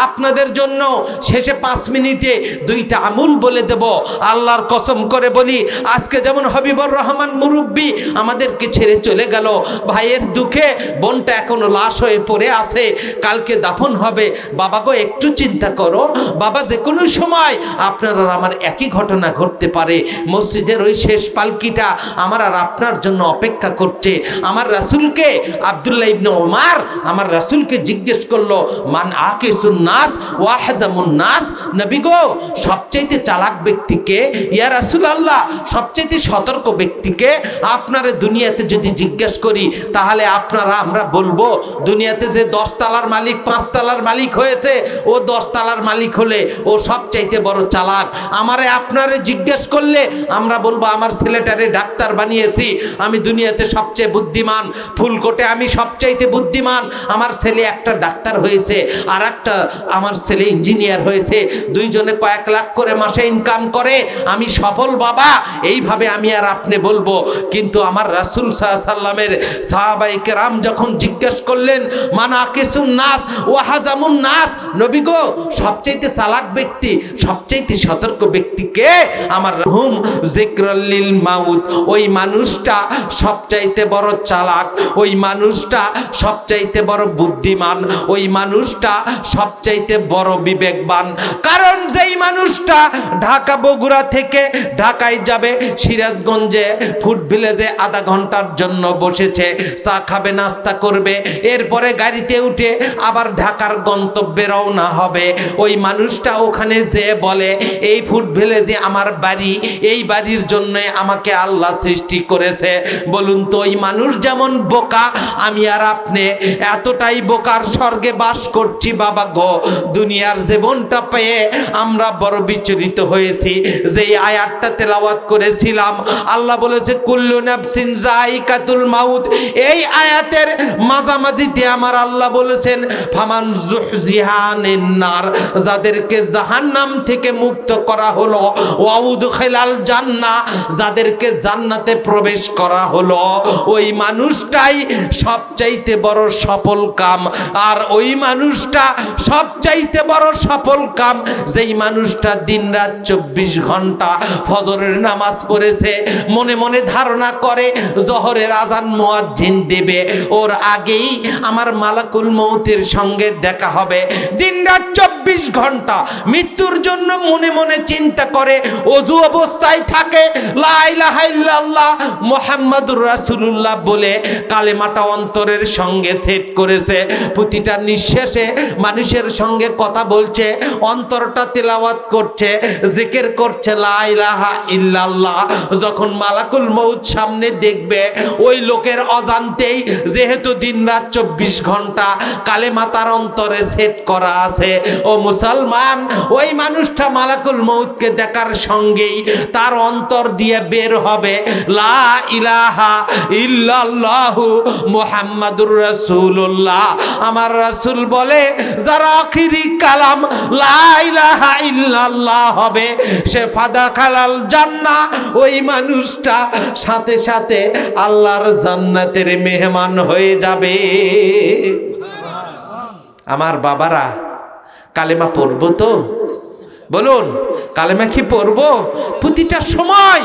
আপনাদের জন্য শেষে 5 মিনিটে 2টা আমল বলে দেব। আল্লাহর কসম করে বলি, আজকে যেমন হাবিবুর রহমান মুরব্বী আমাদেরকে ছেড়ে চলে গেল, ভাইয়ের দুঃখে বোনটা এখনো লাশ হয়ে পড়ে আছে, কালকে দাফন হবে। বাবা গো, একটু চিন্তা করো বাবা, যে কোনো সময় আপনার আর আমার একই ঘটনা ঘটতে পারে। মসজিদের ওই শেষ পালকিটা আমার আর আপনার জন্য অপেক্ষা করছে। আমার রাসূলকে আব্দুল্লাহ ইবনে ওমর আমার রাসূলকে জিজ্ঞেস করলো, মান আকিসুন নাস ওয়া হাজামুন নাস, নবী গো সবচাইতে চালাক ব্যক্তিকে? ইয়া রাসূলুল্লাহ, সবচাইতে সতর্ক ব্যক্তিকে? আপনারে দুনিয়াতে যদি জিজ্ঞেস করি তাহলে আমরা বলবো দুনিয়াতে যে 10 তলার মালিক 5 তলার মালিক হয়েছে, ও 10 তলার মালিক হলে ও সবচাইতে বড় চালাক। আমারে আপনারে জিজ্ঞেস করলে আমরা বলবো আমার ছেলেটারে ডাক্তার বানিয়েছি, আমি দুনিয়াতে সবচেয়ে বুদ্ধিমান, ফুলকোটে আমি সবচাইতে বুদ্ধিমান, আমার ছেলে একটা ডাক্তার হয়েছে আর একটা আমার ছেলে ইঞ্জিনিয়ার হয়েছে, দুইজনে কয়েক লাখ করে মাসে ইনকাম করে, আমি সফল বাবা। এইভাবে আমি আর আপনি বলবো। কিন্তু আমার রাসূল সাল্লাল্লাহু আলাইহি সাল্লামের সাহাবায়ে কেরাম যখন জিজ্ঞেস করলেন মানা কিসুন নাস ওয়া হাজামুন নাস, নবী গো সবচাইতে চালাক ব্যক্তি, সবচাইতে সতর্ক ব্যক্তি কে? আমার হুম যিকরুল লিল মাউত, ওই মানুষটা সবচাইতে বড় চালাক, ওই মানুষটা সবচাইতে বড় বুদ্ধিমান, ওই মানুষটা সবচাইতে বড় বিবেকবান। কারণ যেই মানুষটা ঢাকা বগুড়া থেকে ঢাকায় যাবে, সিরাজগঞ্জে ফুড ভিলেজে আধা ঘন্টার জন্য বসেছে, চা খাবে, নাস্তা করবে, এরপরে গাড়িতে উঠে আবার ঢাকার গন্তব্যে রওনা হবে, ওই মানুষটা ওখানে যে বলে এই ফুড ভিলেজে আমার বাড়ি, এই বাড়ির জন্য আমাকে আল্লাহ সৃষ্টি করেছে। বলুন তো ওই মানুষ যেমন বোকা, আমি আর আপনি এতটাই বোকার স্বর্গে বাস করছি বাবা গো। দুনিয়ার জীবনটা পেয়ে আমরা বড় বিচলিত হয়েছি। যে আয়াতটা তেলাওয়াত করেছিলাম, আল্লাহ বলেছে কুল্লু নাফসিন যায়িকাতুল মাউত, এই আয়াতের মাঝামাঝিতে আমার আল্লাহ বলেছেন ফামান যুহজিহা আনিন নার, যাদেরকে জাহান্নাম থেকে মুক্ত করা হলো, ওয়া উদখিলাল জান্নাহ, যাদেরকে জান্নাতে প্রবেশ করা হলো, ওই মানুষটাই সবচাইতে বড় সফল কাম। আর ওই মানুষটা সবচাইতে বড় সফল কাম যেই মানুষটা দিনরাত 24 ঘন্টা ফজরের নামাজ পড়েছে, মনে মনে ধারণা করে জোহরের আজান মুয়াজ্জিন দেবে, ওর আগেই আমার মালাকুল মউতের সঙ্গে দেখা হবে। দিনরাত 24 ঘন্টা মৃত্যুর জন্য মনে মনে চিন্তা করে, ওযু অবস্থায় থাকে, লা ইলাহা ইল্লাল্লাহ মুহাম্মাদুর রাসূলুল্লাহ বলে কালেমাটা অন্তরের সঙ্গে সেট করেছে, প্রতিটা নিঃশ্বাসে মানুষের সঙ্গে কথা বলছে, অন্তরটা তেলাওয়াত করছে, জিকির করছে লা ইলাহা ইল্লাল্লাহ। যখন মালাকুল মউত সামনে দেখবে, ওই লোকের অজান্তেই, যেহেতু দিনরাত 24 ঘন্টা কালেমা তার অন্তরে সেট করা আছে, ও মুসলমান, ওই মানুষটা মালাকুল মউতকে দেখার সঙ্গেই তার অন্তর দিয়ে বের হবে লা ইলাহা ইল্লাল্লাহু মুহাম্মাদুর রাসূলুল্লাহ। আমার রাসূল বলে যারা আখিরি কালাম লা ইলাহা ইল্লাল্লাহ হবে, সে ফাদাখালাল জান্নাহ, ওই মানুষটা সাথে সাথে আল্লাহর জান্নাতের মেহমান হয়ে যাবে। আমার বাবারা, কালেমা পড়বো তো? বলুন, কালেমা কি পড়বো? প্রতিটা সময়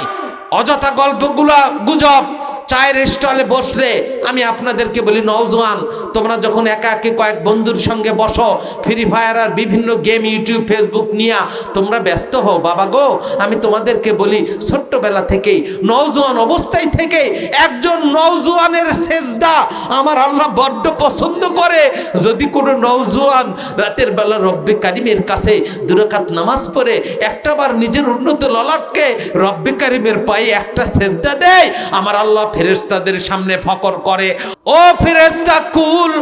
অযথা গল্পগুলা গুজব চায়ের স্টলে বসলে আমি আপনাদেরকে বলি, নওজোয়ান তোমরা যখন একা একে কয়েক বন্ধুর সঙ্গে বসো, ফ্রি ফায়ার আর বিভিন্ন গেম ইউটিউব ফেসবুক নিয়ে তোমরা ব্যস্ত হও, বাবা গো আমি তোমাদেরকে বলি ছোট্টবেলা থেকেই নওজোয়ান অবস্থায় থেকে একজন নওজোয়ানের সেজদা আমার আল্লাহ বড্ড পছন্দ করে। যদি কোনো নওজোয়ান রাতের বেলা রব্বে কারিমের কাছে 2 রাকাত নামাজ পড়ে একটাবার নিজের উন্নত ললাটকে রব্বে কারিমের পায়ে একটা সেজদা দেয়, আমার আল্লাহ ফেরেশতাদের সামনে ফকর করে। ও ফেরেশতা কুল,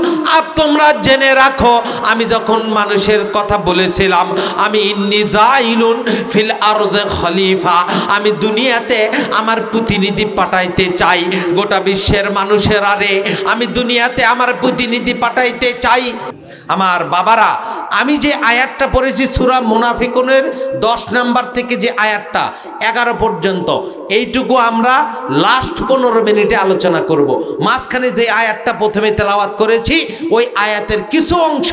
তোমরা জেনে রাখো আমি যখন মানুষের কথা বলেছিলাম আমি ইন্নী জাইলুন ফিল আরজে খলিফা, আমি দুনিয়াতে আমার প্রতিনিধি পাঠাইতে চাই। গোটা বিশ্বের মানুষের আরে আমি দুনিয়াতে আমার প্রতিনিধি পাঠাইতে চাই। আমার বাবারা, আমি যে আয়াতটা পড়েছি সূরা মুনাফিকুনের 10 নাম্বার থেকে যে আয়াতটা 11 পর্যন্ত, এইটুকু আমরা লাস্ট 15 মিনিটে আলোচনা করব। মাঝখানে যে আয়াতটা প্রথমে তেলাওয়াত করেছি ওই আয়াতের কিছু অংশ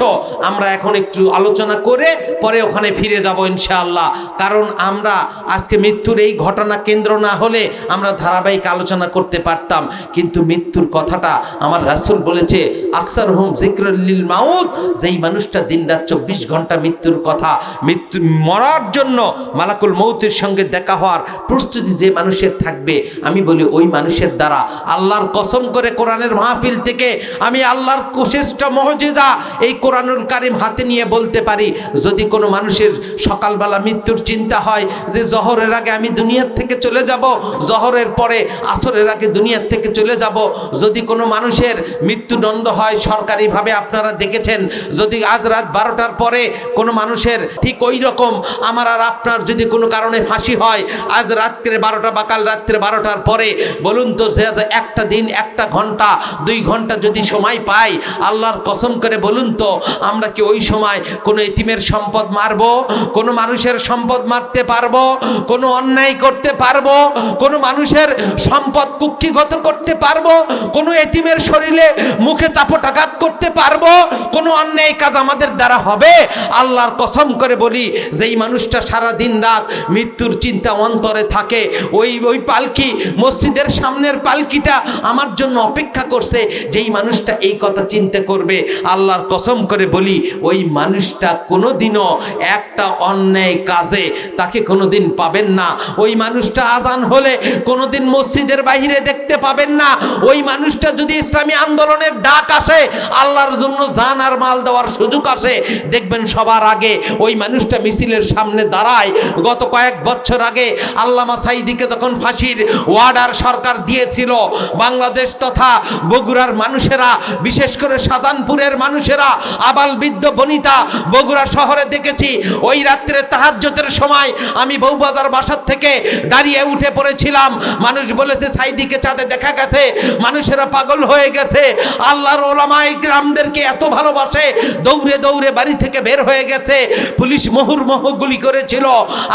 আমরা এখন একটু আলোচনা করে পরে ওখানে ফিরে যাব ইনশাআল্লাহ। কারণ আমরা আজকে মৃত্যুর এই ঘটনা কেন্দ্র না হলে আমরা ধারাবাহিক আলোচনা করতে পারতাম, কিন্তু মৃত্যুর কথাটা আমার রাসূল বলেছে আকসারহুম যিকরুল লিল মাউত, যেই মানুষটা দিনরাত 24 ঘন্টা মৃত্যুর কথা, মৃত্যু মরার জন্য মালাকুল মৌতের সঙ্গে দেখা হওয়ার প্রস্তুতি যে মানুষের থাকবে, আমি বলি ওই মানুষের দ্বারা আল্লাহর কসম করে কোরআনের মাহফিল থেকে আমি আল্লাহর শ্রেষ্ঠ মুজিজা এই কোরআনুল কারীম হাতে নিয়ে বলতে পারি, যদি কোনো মানুষের সকালবেলা মৃত্যুর চিন্তা হয় যে জহরের আগে আমি দুনিয়ার থেকে চলে যাব, জহরের পরে আসরের আগে দুনিয়ার থেকে চলে যাব, যদি কোনো মানুষের মৃত্যুদণ্ড হয় সরকারিভাবে আপনারা দেখেছেন, যদি আজ রাত 12টার পরে কোনো মানুষের ঠিক ওই রকম আমার আর আপনার যদি কোনো কারণে ফাঁসি হয় আজ রাত্রে 12টা বা কাল রাত্রে 12টার পরে, বলুন তো যে একটা দিন 1 ঘন্টা 2 ঘন্টা যদি সময় পাই, আল্লাহর কসম করে বলুন তো আমরা কি ওই সময় কোনো এতিমের সম্পদ মারবো, কোনো মানুষের সম্পদ মারতে পারবো, কোনো অন্যায় করতে পারবো, কোনো মানুষের সম্পদ কুক্ষিগত করতে পারবো, কোনো এতিমের শরীরে মুখে চাপটাঘাত করতে পারবো, কোনো অন্যায় কাজ আমাদের দ্বারা হবে? আল্লাহর কসম করে বলি যেই মানুষটা সারা দিন রাত মৃত্যুর চিন্তা অন্তরে থাকে, ওই পালকি মসজিদের সামনের পালকিটা আমার জন্য অপেক্ষা করছে, যেই মানুষটা এই কথা চিন্তা করবে আল্লাহর কসম করে বলি ওই মানুষটা কোনোদিনও একটা অন্যায় কাজে তাকে কোনোদিন পাবেন না। ওই মানুষটা আজান হলে কোনোদিন মসজিদের বাইরে দেখতে পাবেন না। ওই মানুষটা যদি ইসলামী আন্দোলনের ডাক আসে, আল্লাহর জন্য জান আর মাল দেওয়ার সুযোগ আসে, দেখবেন সবার আগে ওই মানুষটা মিছিলের সামনে দাঁড়ায়। গত কয়েক বছর আগে আল্লামা সাঈদীকে যখন ফাঁসির ওয়ার্ডার সরকার দিয়েছিল, বাংলাদেশ তথা বগুড়ার মানুষেরা, বিশেষ করে শাহজাহানপুরের মানুষেরা, আবাল বৃদ্ধ বনিতা বগুড়া শহরে দেখেছি ওই রাত্রে তাহাজ্জুদের সময় আমি বউবাজার বাসার থেকে দাঁড়িয়ে উঠে পড়েছিলাম। মানুষ বলেছে সাঈদীকে চাঁদে দেখা গেছে, মানুষেরা পাগল হয়ে গেছে। আল্লাহর ওলামায়ে কিরামদেরকে এত ভালোবাসে, দৌড়ে দৌড়ে বাড়ি থেকে বের হয়ে গেছে। পুলিশ মুহুর্মুহু গুলি করেছিল,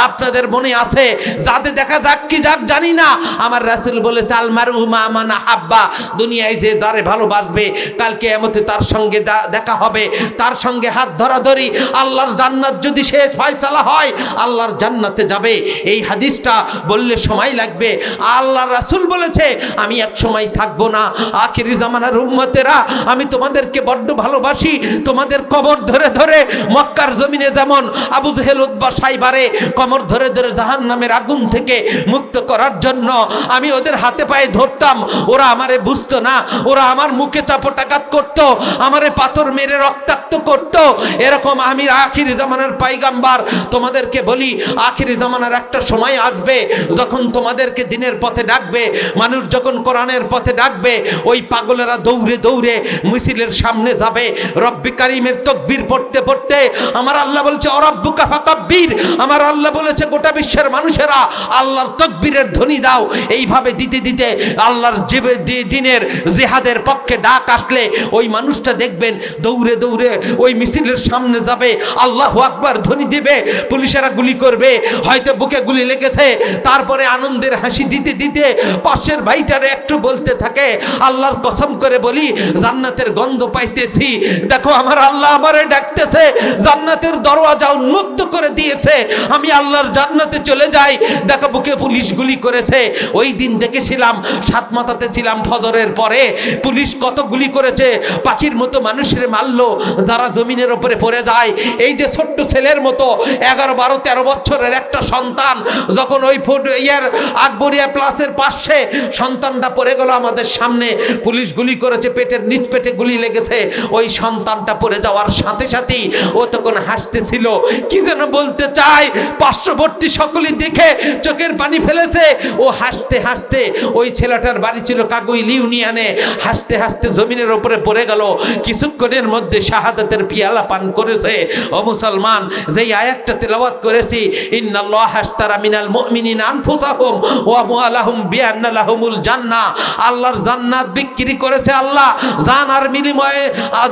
আপনাদের মনে আছে? যাতে দেখা যাক কি যাক জানি না, আমার রাসূল বলেছে আল মারউ মা মান আহাব্বা, দুনিয়ায় যে যারে ভালোবাসবে কাল কিয়ামতে তার সঙ্গে দেখা হবে, তার সঙ্গে হাত ধরাধরি। আল্লাহর জান্নাত যদি শেষ ফয়সালা হয় আল্লাহর জান্নাতে যাবে। এই হাদিসটা বললে সময় লাগবে। আল্লাহর রাসূল বলেছে আমি এক সময় থাকবো না, আখিরি জামানার উম্মতেরা আমি তোমাদেরকে বড্ড ভালোবাসি, তোমাদের কবর ধরে ধরে মক্কার জমিনে যেমন আবু জেহেল উতবা সাইবারে কবর ধরে ধরে জাহান্নামের আগুন থেকে মুক্ত করার জন্য আমি ওদের হাতে পায়ে ধরতাম, ওরা আমারে বুঝতো না, ওরা আমার মুখে চাপটাঘাত করতো, আমারে পাথর মেরে রক্তাক্ত করতো। এরকম আমি আখিরি জামানার পয়গম্বর তোমাদেরকে বলি, আখিরি জামানার একটা সময় আসবে যখন তোমাদেরকে দিনের পথে ডাকবে, মানুষ যখন কোরআনের পথে ডাকবে, ওই পাগলেরা দৌড়ে দৌড়ে মিছিলের সামনে যাবে, রব্বি কারীমের তাকবীর পড়তে পড়তে। আমার আল্লাহ বলছে অরাব্বুকা ফাকাব্বির, আমার আল্লাহ বলেছে গোটা বিশ্বের মানুষেরা আল্লাহর তাকবীরের ধ্বনি দাও। এইভাবে দিতে দিতে আল্লাহর দিনের জিহাদের পক্ষে ডাক আসলে ওই মানুষটা দেখবেন দৌড়ে দৌড়ে ওই মিছিলের সামনে যাবে, আল্লাহু আকবার ধ্বনি দিবে, পুলিশেরা গুলি করবে, হয়তো বুকে গুলি লেগেছে, তারপরে আনন্দের হাসি দিতে দিতে পাশের ভাইটারে একটু বলতে থাকে আল্লাহর কসম করে বলি জান্নাতের গন্ধ পাইতেছি, দেখো আমার আল্লাহ আমারে ডাকতেছে, জান্নাতের দরওয়াজা উন্মুক্ত করে দিয়েছে, আমি আল্লাহর জান্নাতে চলে যাই। দেখো বুকে পুলিশ গুলি করেছে। ওই দিন দেখেছিলাম সাত মাথাতে ছিলাম ফজরের পরে, পুলিশ কত গুলি করেছে, পাখির মতো মানুষের মারলো যারা জমিনের উপরে পড়ে যায়। এই যে ছোট্ট ছেলের মতো 11, 12, 13 বছরের একটা সন্তান যখন ওই আকবরিয়া প্লাসের পাশে সন্তানটা পড়ে গেল আমাদের সামনে, পুলিশ গুলি করেছে, পেটের নিচ পেটে গুলি লেগেছে। ওই সন্তানটা পড়ে যাওয়ার সাথে সাথেই ও তখন হাসতেছিল, কি যেন বলতে চায়, পার্শ্ববর্তী সকলেই দেখে চোখের পানি ফেলেছে। ও হাসতে হাসতে, ওই ছেলেটার বাড়ি ছিল কাগুইল ইউনিয়নে, হাসতে হাসতে জমিনের উপরে পড়ে গেল। কিছুক্ষণের মধ্যে শাহাদাতের পিয়ালা পান করেছে। ও মুসলমান, যেই আয়াতটা তেলাওয়াত করেছি, ইন্নাল্লাহা আশতারা মিনাল মুমিনিনা আনফুসাহুম ওয়া আমওয়ালাহুম বিআন্না লাহুমুল জান্নাহ, আল্লাহর জান্নাত বিক্রি করেছে আল্লাহ। জান আর বিনিময়ে,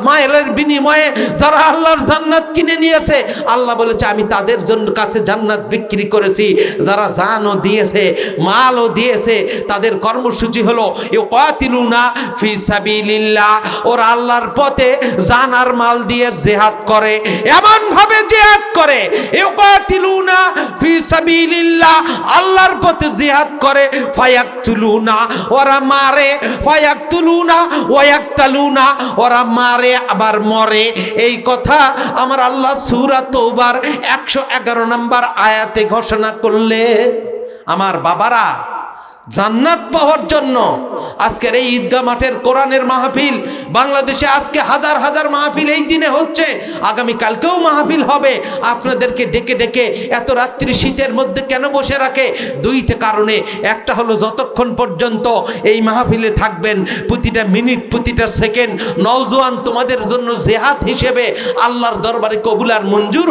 মালের বিনিময়ে যারা আল্লাহর জান্নাত কিনে নিয়েছে, আল্লাহ বলেছে আমি তাদের জন্য কাছে জান্নাত বিক্রি করেছি। যারা জানও দিয়েছে, মালও দিয়েছে, তাদের কর্মসূচি হলো ইউকাতিলুনা ফি সাবিলিল্লাহ, ওরা আল্লাহর পথে জান আর মাল দিয়ে জিহাদ করে, এমন ভাবে জিহাদ করে, ইউকাতিলুনা ফি সাবিলিল্লাহ, আল্লাহর পথে জিহাদ করে, ফায়াকতুলুনা, ওরা মারে, ফায়াকতুলুনা ওয়ায়াকতালুনা, ওরা মারে আবার মরে। এই কথা আমার আল্লাহ সূরা তওবার 111 নম্বর আয়াতে ঘোষণা করলেন। আমার বাবারা, জান্নাত পাওয়ার জন্য আজকের এই ঈদগাহ মাঠের কোরআনের মাহফিল, বাংলাদেশে আজকে হাজার হাজার মাহফিল এই দিনে হচ্ছে, আগামী কালকেও মাহফিল হবে। আপনাদেরকে ডেকে ডেকে এত রাত্রি শীতের মধ্যে কেন বসে রাখে? দুইটা কারণে। একটা হলো যতক্ষণ পর্যন্ত এই মাহফিলে থাকবেন, প্রতিটা মিনিট, প্রতিটা সেকেন্ড নওজোয়ান তোমাদের জন্য জিহাদ হিসেবে আল্লাহর দরবারে কবুল আর মঞ্জুর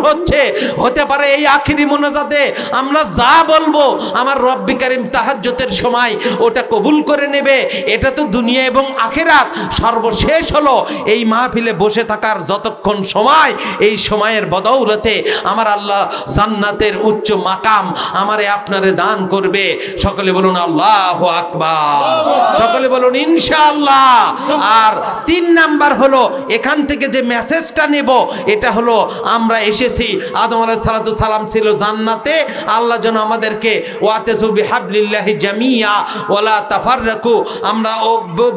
হতে পারে। এই আখিরি মোনাজাতে আমরা যা বলবো আমার রব্বি কারীম তাহাজ্জুদের সময় ওটা কবুল করে নেবে। এটা তো দুনিয়া এবং আখিরাত। সর্বশেষ হলো এই মাহফিলে বসে থাকার যতক্ষণ সময়, এই সময়ের বদৌলতে আমার আল্লাহ জান্নাতের উচ্চ মাকাম আমারে আপনারে দান করবে। সকলে বলুন আল্লাহু আকবার, সকলে বলুন ইনশাআল্লাহ। আর 3 নাম্বার হলো, এখান থেকে যে মেসেজটা নেব, এটা হলো আমরা এসেছি, আদম আলাইহিস সালাতু সালাম ছিল জান্নাতে, আল্লাহ যেন আমাদেরকে ওয়াতাসু বিহাবলিল্লাহি জামিয়া ওয়ালা তাফাররাকু, আমরা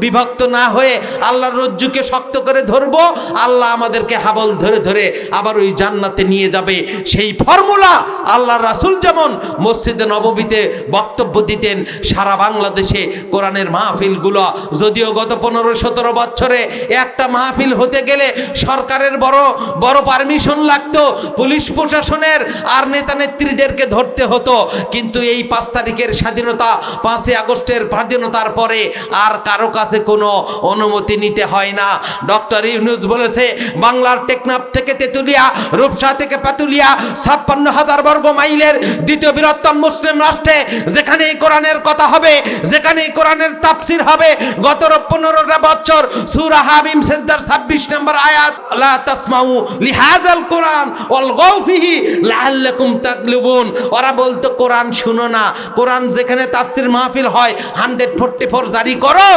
বিভক্ত না হয়ে আল্লাহর রজ্জুকে শক্ত করে ধরবো। আল্লাহ আমাদেরকে হাবল ধরে ধরে আবার ওই জান্নাতে নিয়ে যাবে। সেই ফর্মুলা আল্লাহর রাসূল যেমন মসজিদে নববীতে বক্তব্য দিতেন, সারা বাংলাদেশে কোরআনের মাহফিলগুলো, যদিও গত 15-17 বছরে একটা মাহফিল হতে গেলে সরকারের বড় বড় পারমিশন লাগতো, পুলিশ প্রশাসনের আর নেতা নেত্রীদেরকে ধরতে হতো, কিন্তু এই 5 তারিখের স্বাধীনতা, 5 আগস্টের স্বাধীনতার পরে আর কারো কাছে কোনো অনুমতি নিতে হয় না। ডক্টর ইউনূস বলেছে, বাংলার টেকনাফ থেকে তেতুলিয়া, রূপসা থেকে পাতুলিয়া, 56,000 বর্গ মাইলের দ্বিতীয় বৃহত্তম মুসলিম রাষ্ট্রে যেখানে কোরআনের কথা হবে, যেখানে কোরআনের তাফসীর হবে, গত 15টা বছর সূরা হামিম সেজদার 26 নম্বর আয়াত, লা তাসমাউ লিহাযাল কোরআন ওয়ালগাউ ফিহি লাআল্লাকুম তাগলিবুন, ওরা বলতো কোরআন শুনো না। কোরআন যেখানে তাফসীর মাহফিল হয় 144 জারি করো,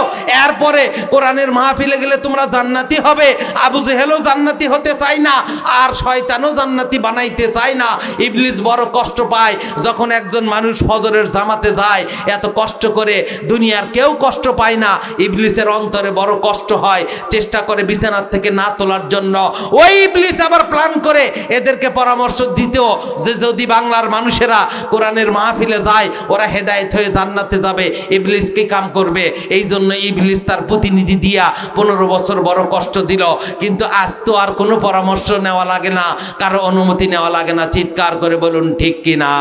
এরপরে কোরআনের মাহফিলে গেলে তোমরা জান্নাতি হবে। আবু জেহেলও জান্নাতি হতে চায় না, আর শয়তানও জান্নাতি বানাইতে চায় না। ইবলিস বড় কষ্ট পায় যখন একজন মানুষ ফজরের জামাতে যায়, এত কষ্ট করে দুনিয়ার কেউ কষ্ট পায় না, ইবলিসের অন্তরে বড় কষ্ট হয়, চেষ্টা করে বিছানার থেকে না তোলার জন্য। ওই ইবলিস আবার প্ল্যান করে এদেরকে পরামর্শ দিত যে যদি বাংলার মানুষেরা কোরআনের মাহফিলে যায় ওরা হেদায়েত হয়ে জান্নাতে যাবে। ইবলিস কি কাম করবে? এই জন্য ইবলিস তার প্রতিনিধি দিয়া 15 বছর বড় কষ্ট দিল, কিন্তু আজ তো আর কোনো পরামর্শ নেওয়া লাগে না, কারো অনুমতি নেওয়া লাগে না। চিৎকার করে বলুন ঠিক কিনা?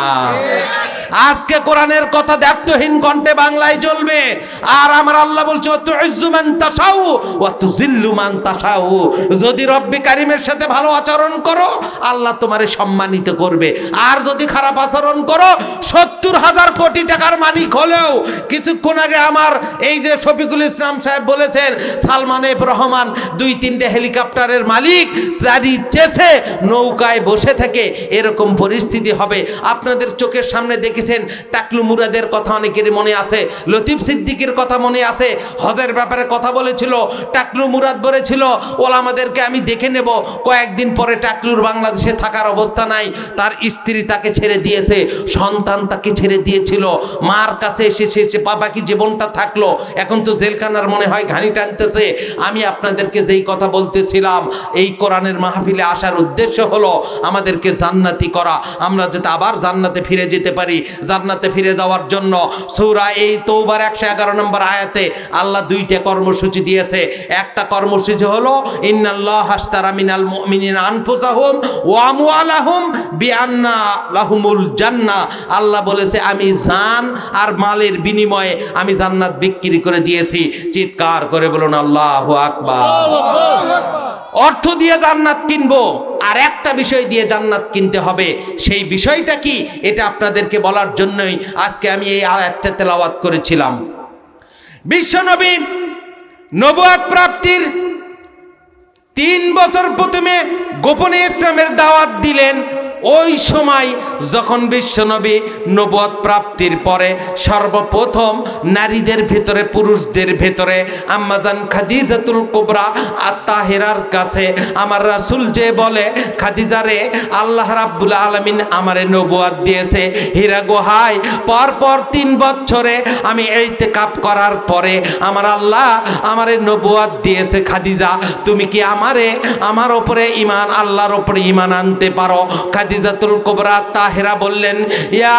আজকে কোরআনের কথা দায়িত্বহীন কণ্ঠে বাংলায় চলবে। আর আমার আল্লাহ বলছে, তুইজ্জু মান তাশাউ ওয়া তুযিল্লু মান তাশাউ, যদি রব্বি কারীমের সাথে ভালো আচরণ করো আল্লাহ তোমারে সম্মানিত করবে, আর যদি খারাপ আচরণ করো 70,000 কোটি টাকার মালিক হলেও। কিছুক্ষণ আগে আমার এই যে শফিকুল ইসলাম সাহেব বলেছেন, সালমান এফ রহমান 2-3টে হেলিকপ্টারের মালিক, যারি চেষে নৌকায় বসে থেকে এরকম পরিস্থিতি হবে। আপনাদের চোখের সামনে দেখে দেখেছেন। টাকলু মুরাদের কথা অনেকের মনে আছে, লতিফ সিদ্দিকের কথা মনে আছে, হজের ব্যাপারে কথা বলেছিল। টাকলু মুরাদ বলেছিল ওলামাদেরকে আমি দেখে নেব। কয়েকদিন পরে টাকলুর বাংলাদেশে থাকার অবস্থা নাই, তার স্ত্রী তাকে ছেড়ে দিয়েছে, সন্তান তাকে ছেড়ে দিয়েছিল, মার কাছে এসে বাকি জীবনটা থাকলো। এখন তো জেলখানার মনে হয় ঘানি টানতেছে। আমি আপনাদেরকে যেই কথা বলতেছিলাম, এই কোরআনের মাহফিলে আসার উদ্দেশ্য হলো আমাদেরকে জান্নাতি করা, আমরা যাতে আবার জান্নাতে ফিরে যেতে পারি। জান্নাতে ফিরে যাওয়ার জন্য সূরা এই তওবার 111 নম্বর আয়াতে আল্লাহ দুইটা কর্মসূচি দিয়েছে। একটা কর্মসূচি হলো ইন্নাল্লাহা আশতারা মিনাল মুমিনিনা আনফুসাহুম ওয়া আমওয়ালাহুম বিআন্না লাহুমুল জান্নাহ। আল্লাহ বলেছে আমি জান আর মালের বিনিময়ে আমি জান্নাত বিক্রি করে দিয়েছি। চিৎকার করে বলুন আল্লাহু আকবার। অর্থ দিয়ে জান্নাত কিনবো, আর একটা বিষয় দিয়ে জান্নাত কিনতে হবে। সেই বিষয়টা কি, এটা আপনাদেরকে বলার জন্যই আজকে আমি এই আয়াতটা তেলাওয়াত করেছিলাম। বিশ্বনবী নবুয়ত প্রাপ্তির 3 বছর প্রথমে গোপনে ইসলামের দাওয়াত দিলেন। ওই সময় যখন বিশ্বনবী নবুয়ত প্রাপ্তির পরে সর্বপ্রথম নারীদের ভেতরে, পুরুষদের ভেতরে আম্মাজান খাদিজাতুল কুবরা আত-তাহেরার কাছে আমার রাসূল যে বলে, খাদিজা রে, আল্লাহ রাব্বুল আলামিন আমারে নবুয়ত দিয়েছে হীরা গুহায়। পরপর 3 বছরে আমি ইতিকাফ করার পরে আমার আল্লাহ আমারে নবুয়ত দিয়েছে। খাদিজা, তুমি কি আমার উপরে ঈমান, আল্লাহর উপরে ঈমান আনতে পারো? খাদিজাতুল কুবরা তাহেরা বললেন, ইয়া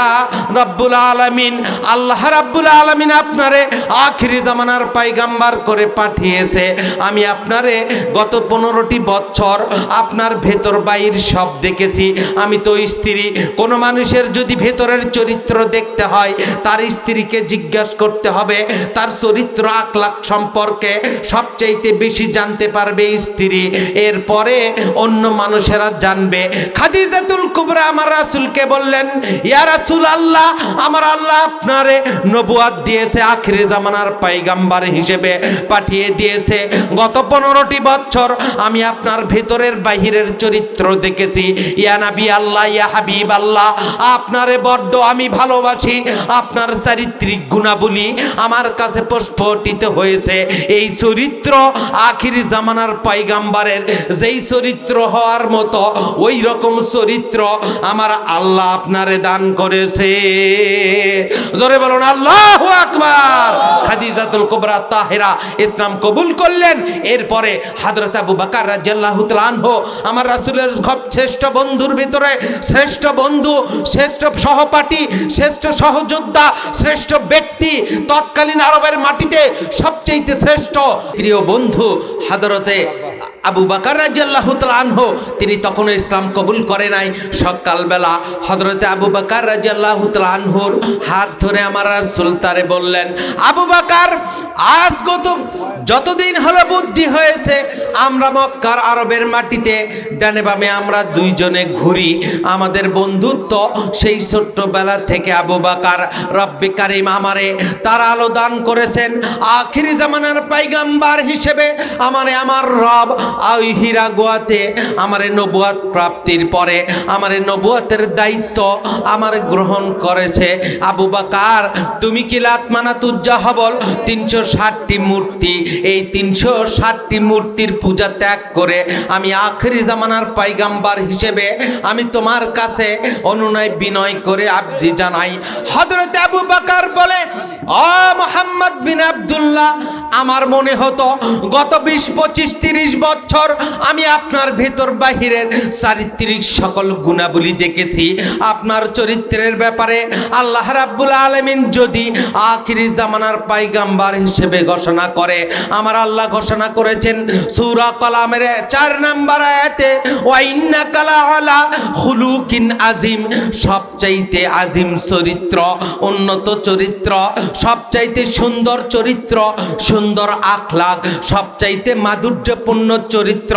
রাব্বুল আলামিন, আল্লাহ রাব্বুল আলামিন আপনারে আখিরি জামানার পয়গম্বর করে পাঠিয়েছে। আমি আপনারে গত 15টি বছর আপনার ভেতর বাইর সব দেখেছি। আমি তো স্ত্রী, কোনো মানুষের যদি ভেতরের চরিত্র দেখতে হয় তার স্ত্রীকে জিজ্ঞাসা করতে হবে। তার চরিত্র আখলাক সম্পর্কে সবচাইতে বেশি জানতে পারবে স্ত্রী, এরপরে অন্য মানুষেরা জানবে। খাদিজাতুল কুবরা আমার রাসূলকে বললেন, ইয়া রাসূলুল্লাহ, আমার আল্লাহ আপনারে নবুয়ত দিয়েছে, আখিরি জামানার পয়গম্বর হিসেবে পাঠিয়ে দিয়েছে। গত 15টি বছর আমি আপনার ভেতরের বাহিরের চরিত্র দেখেছি। ইয়া নবী আল্লাহ, ইয়া হাবিব আল্লাহ, আপনারে বড্ড আমি ভালোবাসি। আপনার চারিত্রিক গুণাবলী আমার কাছে প্রস্ফুটিত হয়েছে। এই চরিত্র আখিরি জামানার পয়গম্বরের যেই চরিত্র হওয়ার মতো, ওই রকম চরিত্র আমার আল্লাহ আপনারে দান করেছে। জোরে বলুন আল্লাহু আকবার। খাদিজাতুল কুবরা তাহেরা ইসলাম কবুল করলেন। এরপরে হযরত আবু বকর রাদিয়াল্লাহু তাআলা আনহু, আমার রাসূলের শ্রেষ্ঠ বন্ধুর ভিতরে শ্রেষ্ঠ বন্ধু, শ্রেষ্ঠ সহপাঠী, শ্রেষ্ঠ সহযোদ্ধা, শ্রেষ্ঠ ব্যক্তি, তৎকালীন আরবের মাটিতে সবচেয়ে শ্রেষ্ঠ প্রিয় বন্ধু হযরতে আবু বকর রাদিয়াল্লাহু তাআলা আনহু, তিনি তখনও ইসলাম কবুল করে নাই। সকালবেলা হযরতে আবু বকর রাদিয়াল্লাহু তাআলা আনহুর হাত ধরে আমার রাসূল তারে বললেন, আবু বকর, আজ যতদিন হলো বুদ্ধি হয়েছে আমরা মক্কার আরবের মাটিতে ডানে বামে আমরা দুইজনে ঘুরি। আমাদের বন্ধুত্ব সেই ছোট্টবেলা থেকে। আবু বকর, রব্বে কারীম আমারে তার আলো দান করেছেন। আখিরি জামানার পয়গম্বর হিসেবে আমার রব ওই হীরা গুহাতে আমারে নবুয়ত প্রাপ্তির পরে আমারে নবুয়তের দায়িত্ব আমার গ্রহণ করেছে। আবু বকর, তুমি কি লাত মানাত উজ্জা হবল 360টি মূর্তি, এই 360টি মূর্তির পূজা ত্যাগ করে আমি আখিরি জামানার পয়গম্বর হিসেবে আমি তোমার কাছে অনুনয় বিনয় করে আব্দি জানাই। হযরত আবু বকর বলে, ও মুহাম্মদ বিন আব্দুল্লাহ, আমার মনে হতো গত 20, 25, 30 বছর আমি আপনার ভেতর বাহিরের চারিত্রিক সকল গুণাবলী দেখেছি। আপনার চরিত্রের ব্যাপারে আল্লাহ রাব্বুল আলামিন যদি আখিরি জামানার পয়গম্বর হিসেবে ঘোষণা করে, আমার আল্লাহ ঘোষণা করেছেন সূরা কলামের 4 নম্বর আয়াতে, ওয়া ইন্নাকা লাআলা খুলুকিন আযীম, সবচাইতে আযীম চরিত্র, উন্নত চরিত্র, সবচাইতে সুন্দর চরিত্র, সুন্দর আখলাক, সবচাইতে মাধুর্যপূর্ণ চরিত্র।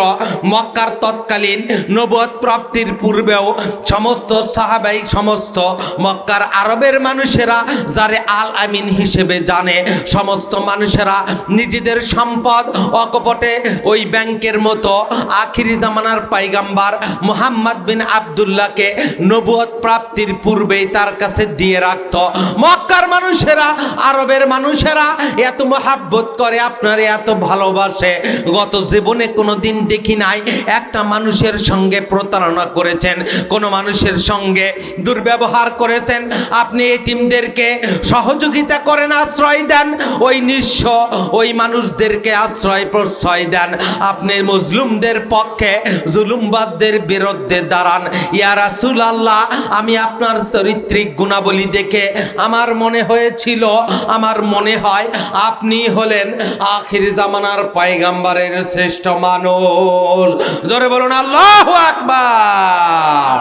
মক্কার তৎকালীন নবুয়ত প্রাপ্তির পূর্বেও সমস্ত সাহাবাই, সমস্ত মক্কার আরবের মানুষেরা যারে আল আমিন হিসেবে জানে, সমস্ত মানুষেরা নিজেদের সম্পদ অকপটে ওই ব্যাংকের মতো আখিরি জামানার পাইগাম্বার মুহাম্মদ বিন আব্দুল্লাহকে নবুয়ত প্রাপ্তির পূর্বেই তার কাছে দিয়ে রাখত। মক্কার মানুষেরা, আরবের মানুষেরা এত মহাব্বত করে, আপনার এত ভালোবাসে, গত জীবনে কোনোদিন দেখি নাই একটা মানুষের সঙ্গে প্রতারণা করেছেন, কোনো মানুষের সঙ্গে দুর্ব্যবহার করেছেন। আপনি এতিমদেরকে সহযোগিতা করেন, আশ্রয় দেন, ওই নিঃস্ব ওই মানুষদেরকে আশ্রয় প্রশ্রয় দেন। আপনি মজলুমদের পক্ষে, জুলুমবাদদের বিরুদ্ধে দাঁড়ান। ইয়া রাসূলুল্লাহ, আমি আপনার চরিত্রিক গুণাবলী দেখে আমার মনে হয়েছিল, আমার মনে হয় আপনি হলেন আখির জামানার পয়গম্বরের শ্রেষ্ঠ মানুষ। জোরে বলুন আল্লাহু আকবার।